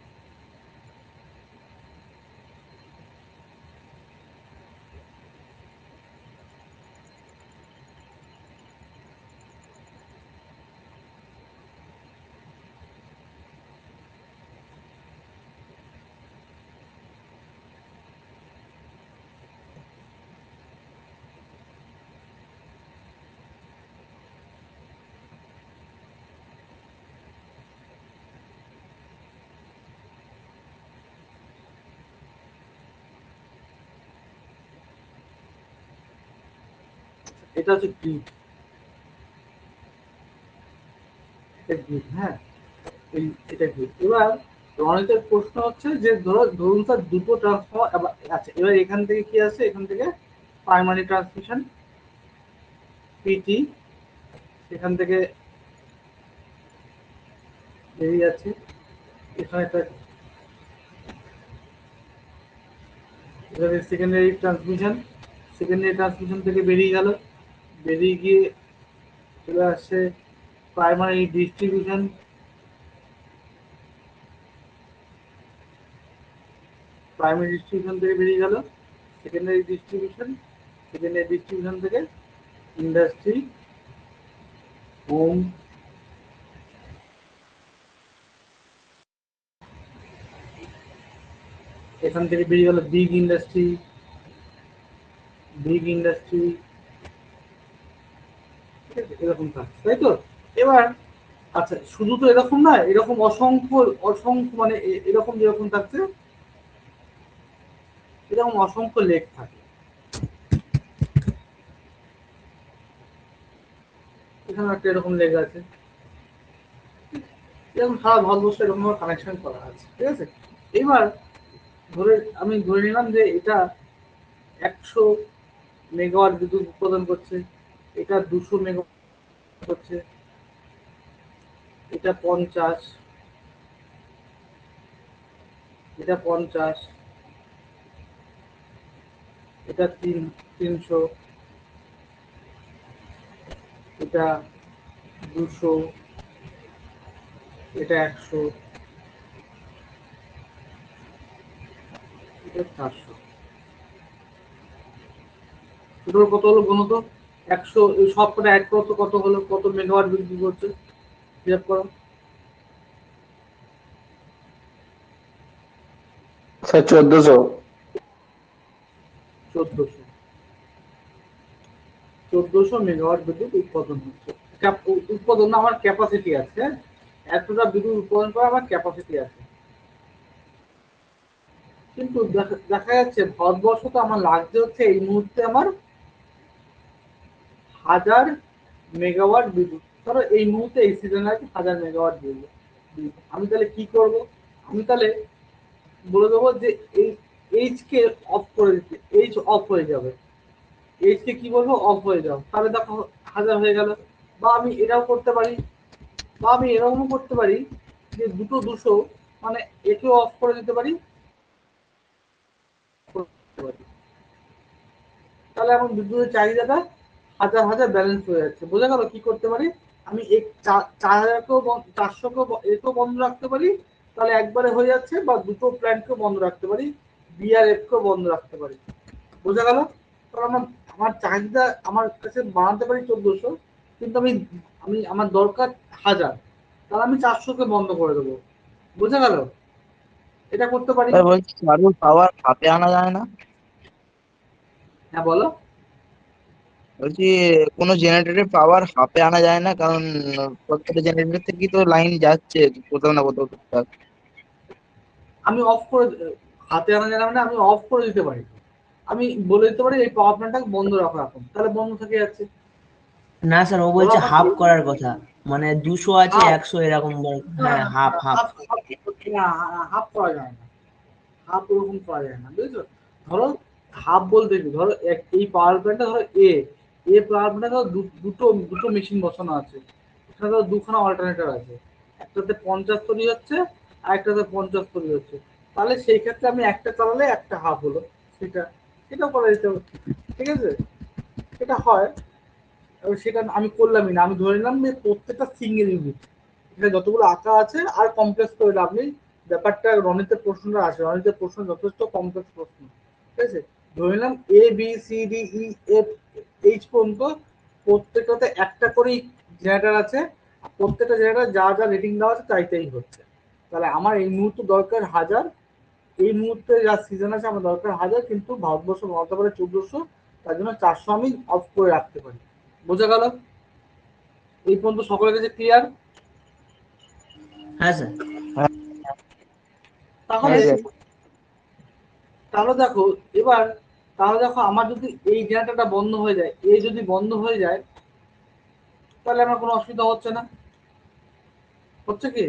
এটা হচ্ছে গ্রিড, এটা গ্রিড, হ্যাঁ, এটা গ্রিড। এবার রনিতের প্রশ্ন হচ্ছে যে ধরুন স্যার দুটো ট্রান্সফর্মার, আচ্ছা এবার এখান থেকে কি আছে, এখান থেকে প্রাইমারি ট্রান্সমিশন পিটি, সেখান থেকে বেরিয়ে যাচ্ছে, এখানে একটা সেকেন্ডারি ট্রান্সমিশন, সেকেন্ডারি ট্রান্সমিশন থেকে বেরিয়ে গেল, বেরিয়ে গিয়ে চলে আসছে প্রাইমারি ডিস্ট্রিবিউশন, প্রাইমারি ডিস্ট্রিবিউশন থেকে বেরিয়ে গেল সেকেন্ডারি ডিস্ট্রিবিউশন, সেকেন্ডারি ডিস্ট্রিবিউশন থেকে ইন্ডাস্ট্রি, হোম, এখান থেকে বেরিয়ে গেল বিগ ইন্ডাস্ট্রি, বিগ ইন্ডাস্ট্রি, ঠিক আছে, এরকম থাকছে, তাই তো। এবার আচ্ছা, শুধু তো এরকম না, এরকম অসংখ্য অসংখ্য মানে এরকম যেরকম থাকছে, এরকম অসংখ্য লেক থাকে। এখানে একটা এরকম লেক আছে, এরকম সারা ভারতবর্ষ এরকম ভাবে কানেকশন করা আছে, ঠিক আছে। এবার আমি ধরে নিলাম যে এটা 100 মেগাওয়াট বিদ্যুৎ উৎপাদন করছে, এটা 200 মেগাওয়াট করছে, এটা 50, এটা 50, এটা 300, এটা 200, এটা 100, এটা 400। টোটাল কত হলো বলো তো? 100, এই সব কটা অ্যাড করো তো, কত হলো, কত মেগাওয়াট বিদ্যুৎ করছে, হিসাব করো। স্যার 1400। 1400, 1400 মেগাওয়াট বিদ্যুৎ উৎপাদন হচ্ছে। উৎপাদন না, আমার ক্যাপাসিটি আছে, হ্যাঁ? এতটা বিদ্যুৎ উৎপাদন করার আমার ক্যাপাসিটি আছে। কিন্তু দেখা যাচ্ছে ভারতবর্ষ তো আমার লাগছে হচ্ছে এই মুহূর্তে আমার 1000 মেগাওয়াট বিদ্যুৎ, ধরো এই মুহূর্তে এই সিজন লাগছে 1000 মেগাওয়াট বিদ্যুৎ। আমি তাহলে কি করব? আমি তাহলে বলে দেবো যে এই এইচ কে অফ করে দিতে, এইচ অফ হয়ে যাবে, এইচ কে কি বলবো অফ হয়ে যাও, তাহলে দেখো 1000 হয়ে গেল। বা আমি এটাও করতে পারি, বা আমি এরকমও করতে পারি যে দুটো 200 মানে একেও অফ করে দিতে পারি, তাহলে এখন বিদ্যুতের চাহিদাটা হাজার হাজার ব্যালেন্স হয়ে যাচ্ছে। বোঝা গেল কি করতে পারি? আমি 4000কেও 400কেও একেও বন্ধ রাখতে পারি, তাহলে একবারে হয়ে যাচ্ছে, বা দুটো প্ল্যান্টকেও বন্ধ রাখতে পারি, বি আর এফ কেও বন্ধ রাখতে পারি। বোঝা গেল? কারণ আমার আমার চাহিদা আমার কাছে বানাতে পারি 1400, কিন্তু আমি আমি আমার দরকার 1000, তাহলে আমি 400কে বন্ধ করে দেবো। বোঝা গেল? এটা করতে পারি। স্যার বলছি চালুর পাওয়ার হাতে আনা যায় না? হ্যাঁ বলো। বলছি কোনো জেনারেটরের পাওয়ার হাতে আনা যায় না, কারণ প্রত্যেকটা জেনারেটর থেকেই তো লাইন যাচ্ছে কোথাও না কোথাও টুকটাক। আমি অফ করে হাতে আনা যায় না মানে আমি অফ করে দিতে পারি। আমি বলে দিতে পারি এই পাওয়ার প্ল্যান্টটা বন্ধ রাখো এখন, তাহলে বন্ধ থেকে যাচ্ছে। না স্যার, ও বলা বলছে আমার হাফ করার কথা, মানে 200 আছে হাফ, 100 এরকম হ্যাঁ, হাফ হাফ। হাফ করা যায় না, হাফ ওরকম করা যায় না, বুঝেছো? ধরো হাফ বলতে কি, ধরো এই পাওয়ার প্ল্যান্টটা ধরো এ পাওয়ার প্ল্যান্টে ধরো দুটো দুটো মেশিন বসানো আছে, এখানে ধরো দুখানা অল্টারনেটর আছে, একটাতে 50 তৈরি হচ্ছে আর একটাতে 50 তৈরি হচ্ছে, তাহলে সেই ক্ষেত্রে আমি একটা চালালে একটা হাফ হলো, সেটা সেটা করা যেতে পারে। ঠিক আছে, সেটা হয়। এবার সেটা আমি করলামই না, আমি ধরে নিলাম যে প্রত্যেকটা সিঙ্গেল ইউনিট, এখানে যতগুলো আঁকা আছে আর কমপ্লেক্স করে লাভ নেই। ব্যাপারটা রনিতের প্রশ্নটা আছে, রনিতের প্রশ্ন যথেষ্ট কমপ্লেক্স প্রশ্ন। ঠিক আছে, ধরে নিলাম A B C D E F H পর্যন্ত প্রত্যেকটাতে একটা করেই জেনারেটর আছে, আর প্রত্যেকটা জেনারেটর যা যা রেটিং দেওয়া আছে তাই তাই হচ্ছে। তাহলে আমার এই মুহূর্তে দরকার 1000, এই মুহূর্তে যা সিজন আছে আমার দরকার 1000, কিন্তু ভারতবর্ষ বানাতে পারে 1400, তার জন্য 400 আমি অফ করে রাখতে পারি। বোঝা গেল? এই পর্যন্ত সকলের কাছে ক্লিয়ার? হ্যাঁ স্যার। হ্যাঁ তাহলে হ্যাঁ স্যার। তাহলে দেখো এবার, তাহলে দেখো আমার যদি এই জেনারেটরটা বন্ধ হয়ে যায়, এই যদি বন্ধ হয়ে যায়, তাহলে আমার কোনো অসুবিধা হচ্ছে না। হচ্ছে কি?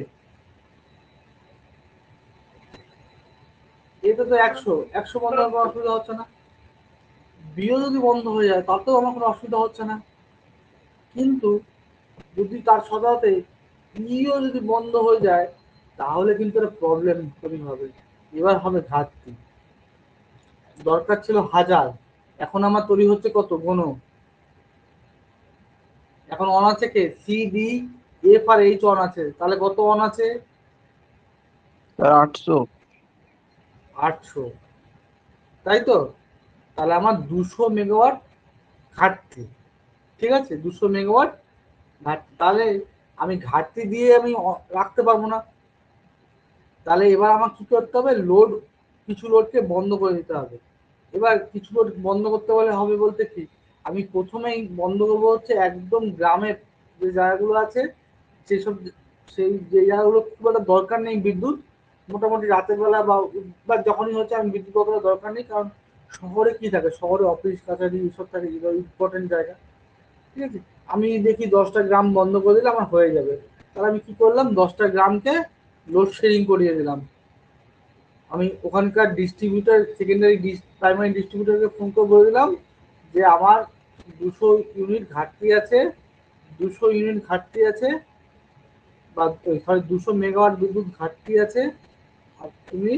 এটা তো 100 বন্ধ হওয়ার কোনো অসুবিধা হচ্ছে না। বিও যদি বন্ধ হয়ে যায় তাতেও আমার কোনো অসুবিধা হচ্ছে না। কিন্তু যদি তার সাথে সাথে ইও যদি বন্ধ হয়ে যায়, তাহলে কিন্তু একটা প্রবলেম তৈরি হবে। এবার হবে ঘাটতি। দরকার ছিল 1000, এখন আমার তৈরি হচ্ছে কত গোনো? এখন অন আছে কে? সি ডি এফ আর এইচ অন আছে, তাহলে কত অন আছে? স্যার 800। 800, তাই তো? তাহলে আমার 200 মেগাওয়াট ঘাটতি। ঠিক আছে, 200 মেগাওয়াট ঘাটতি, তাহলে আমি ঘাটতি দিয়ে আমি রাখতে পারবো না। তাহলে এবার আমার কি করতে হবে? লোড, কিছু লোডকে বন্ধ করে দিতে হবে। এবার কিছু লোড বন্ধ করতে বলে হবে বলতে কি, আমি প্রথমেই বন্ধ করবো হচ্ছে একদম গ্রামের যে জায়গাগুলো আছে, সেসব, সেই যে জায়গাগুলো খুব একটা দরকার নেই বিদ্যুৎ, মোটামুটি রাতের বেলা বা যখনই হচ্ছে আমি বিদ্যুৎ অতটা দরকার নেই, কারণ শহরে কি থাকে, শহরে অফিস কাছারি এইসব থাকে, ইম্পর্টেন্ট জায়গা। ঠিক আছে, আমি দেখি 10টা গ্রাম বন্ধ করে দিলে আমার হয়ে যাবে। তাহলে আমি কি করলাম, 10টা গ্রামকে লোডশেডিং করিয়ে দিলাম। আমি ওখানকার ডিস্ট্রিবিউটার, সেকেন্ডারি প্রাইমারি ডিস্ট্রিবিউটারকে ফোন করে বলে দিলাম যে আমার 200 ইউনিট ঘাটতি আছে, 200 ইউনিট ঘাটতি আছে, বা সরি 200 মেগাওয়াট বিদ্যুৎ ঘাটতি আছে, আর তুমি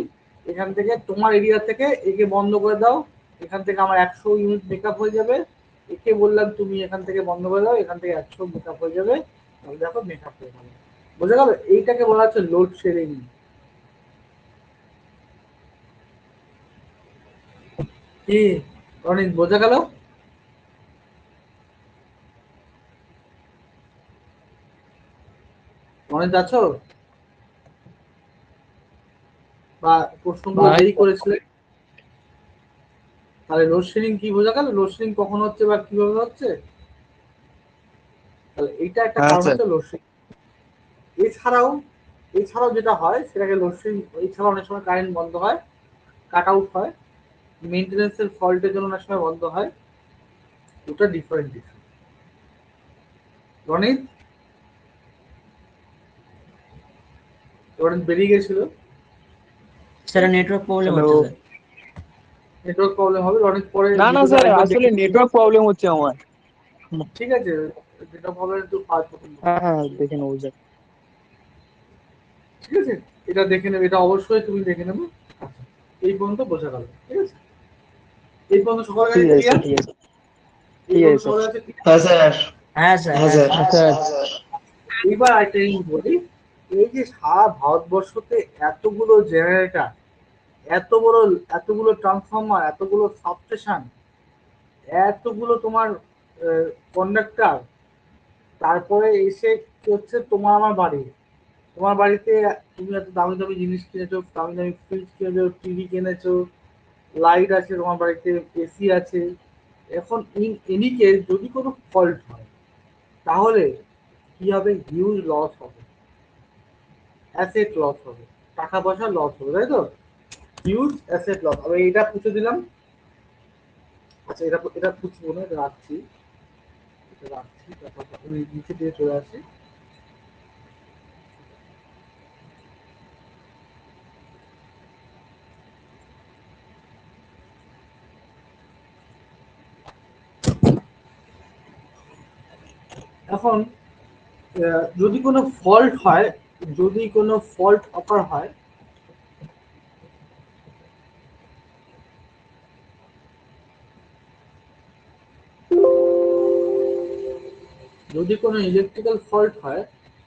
এখান থেকে তোমার এরিয়া থেকে একে বন্ধ করে দাও, এখান থেকে আমার 100 ইউনিট মেকআপ হয়ে যাবে। একে বললাম তুমি এখান থেকে বন্ধ করে দাও, এখান থেকে 100 মেকআপ হয়ে যাবে, তাহলে দেখো মেকআপ হয়ে গেল। বোঝা গেল? এইটাকে বলা হচ্ছে লোড শেডিং। কি অনিক, বোঝা গেল? অনিক আছো? বা প্রশ্নগুলো হ্যাঁ যেই করেছিলে, তাহলে লোডশেডিং কি বোঝা গেল? লোডশেডিং কখন হচ্ছে বা কিভাবে হচ্ছে? তাহলে এইটা একটা হ্যাঁ কারণ স্যার। হচ্ছে লোডশেডিং। এছাড়াও এছাড়াও যেটা হয় সেটাকে লোডশেডিং, এছাড়াও অনেক সময় কারেন্ট বন্ধ হয়, কাট আউট হয়, মেনটেন্যান্সের ফল্টের জন্য অনেক সময় বন্ধ হয়, দুটো ডিফারেন্ট ইস্যু। রনিত, রনিত বেরিয়ে গেছিল। Sir network problem hello. হচ্ছে স্যার। নেটওয়ার্ক প্রবলেম হবে অনেক পরে। না না ভিডিওটা স্যার, আরেকবার আসলে দেখে নিও। নেটওয়ার্ক প্রবলেম হচ্ছে আমার। ঠিক আছে, নেটওয়ার্ক প্রবলেম একটু পাঁচ প্রথম। হ্যাঁ হ্যাঁ, দেখে নেবো স্যার। ঠিক আছে, এটা দেখে নেবে, এটা অবশ্যই তুমি দেখে নেবে। আচ্ছা, এই পর্যন্ত বোঝা গেল। ঠিক আছে, এই পর্যন্ত সবার কাছে ঠিক আছে ক্লিয়ার? স্যার, ঠিক আছে। এই ঠিক আছে পর্যন্ত স্যার। সবার কাছে clear? হ্যাঁ স্যার, হ্যাঁ স্যার, হ্যাঁ স্যার। হ্যাঁ স্যার। এইবার একটা জিনিস বলি, এই যে সারা ভারতবর্ষতে এতগুলো জেনারেটর, এতগুলো ট্রান্সফরমার, এতগুলো সাবস্টেশন, এতগুলো তোমার কন্ডাক্টর, তারপরে এসে কি হচ্ছে, তোমার আমার বাড়ি, তোমার বাড়িতে তুমি এত দামি দামি জিনিস কিনেছো, দামি দামি ফ্রিজ কিনেছো, টিভি কিনেছো, লাইট আছে তোমার বাড়িতে, এসি আছে। এখন ইন এনি কেস যদি কোনো ফল্ট হয় তাহলে কি হবে? হিউজ লস হবে, অ্যাসেট লস হবে, টাকা পয়সা লস হবে, তাই তো? হিউজ অ্যাসেট লস হবে। এটা পুষে দিলাম। আচ্ছা, এটা এটা পুষবো না, এটা রাখছি, এটা রাখছি, তারপর আমি নিচে দিয়ে চলে আসি। এখন যদি কোনো ফল্ট হয়, যদি কোনো ফল্ট অকার হয়, যদি কোনো ইলেকট্রিক্যাল ফল্ট হয়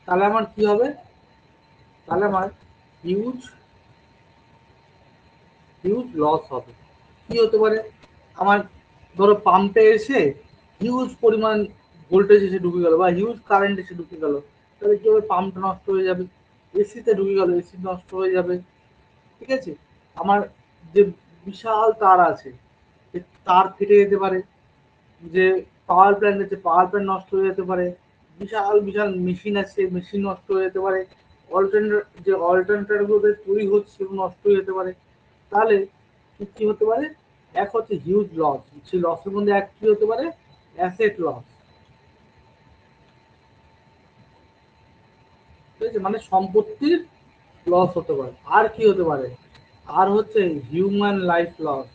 তাহলে আমার কি হবে? তাহলে আমার হিউজ হিউজ লস হবে। কি হতে পারে? আমার ধরো পাম্পে এসে হিউজ পরিমাণ ভোল্টেজ এসে ঢুকে গেল বা হিউজ কারেন্ট এসে ঢুকে গেল, তাহলে কি হবে? পাম্পটা নষ্ট হয়ে যাবে। এসিতে ঢুকে গেল, এসি নষ্ট হয়ে যাবে। ঠিক আছে, আমার যে বিশাল তার আছে, সে তার ফেটে যেতে পারে। যে পাওয়ার প্ল্যান্ট আছে, পাওয়ার প্ল্যান্ট নষ্ট হয়ে যেতে পারে। বিশাল বিশাল মেশিন আছে, মেশিন নষ্ট হয়ে যেতে পারে। অল্টারনেটর গুলো তৈরি হচ্ছে সেগুলো নষ্ট হয়ে যেতে পারে। তাহলে কি হতে পারে? এক হচ্ছে হিউজ লস, সেই লসের মধ্যে এক কি হতে পারে? Asset loss. ঠিক আছে, মানে সম্পত্তির লস হতে পারে। আর কি হতে পারে? আর হচ্ছে হিউম্যান লাইফ লস।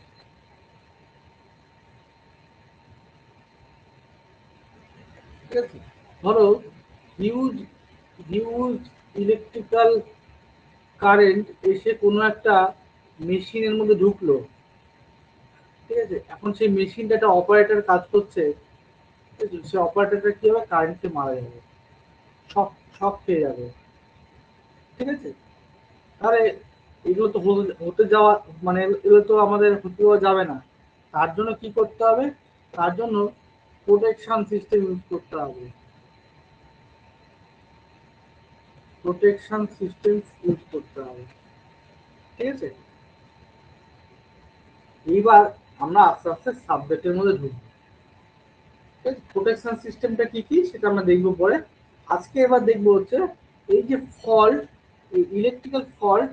ঠিক আছে, ধরো হিউজ হিউজ ইলেকট্রিক্যাল কারেন্ট এসে কোনো একটা মেশিনের মধ্যে ঢুকলো। ঠিক আছে, এখন সেই মেশিনটা একটা অপারেটর কাজ করছে, ঠিক আছে, সেই অপারেটরটা কি হবে? কারেন্টে মারা যাবে, শক শক খেয়ে যাবে। ঠিক আছে, তাহলে এগুলো তো হতে যাওয়া, মানে এগুলো তো আমাদের হতে দেওয়া যাবে না। তার জন্য কি করতে হবে? তার জন্য প্রোটেকশন সিস্টেম ইউজ করতে হবে। প্রোটেকশন সিস্টেম ইউজ করতে হবে। ঠিক আছে, এইবার আমরা আস্তে আস্তে সাবজেক্টের মধ্যে ঢুকবো। প্রোটেকশন সিস্টেমটা কি কি সেটা আমরা দেখবো পরে। আজকে এবার দেখবো হচ্ছে এই যে ফল্ট, এই ইলেকট্রিক্যাল ফল্ট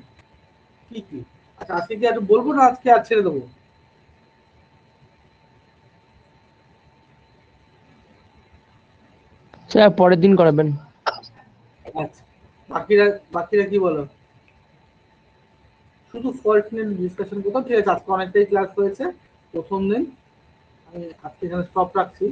কি কি। আচ্ছা, আজকে কি আর বলবো না, আজকে আর ছেড়ে দেবো? স্যার পরের দিন করাবেন। আচ্ছা, বাকিরা বাকিরা কি বলো? শুধু ফল্ট নিয়ে ডিসকাশন করতাম। ঠিক আছে, আজকে অনেকটাই ক্লাস হয়েছে, প্রথম দিন। আমি আজকে এখানে স্টপ রাখছি।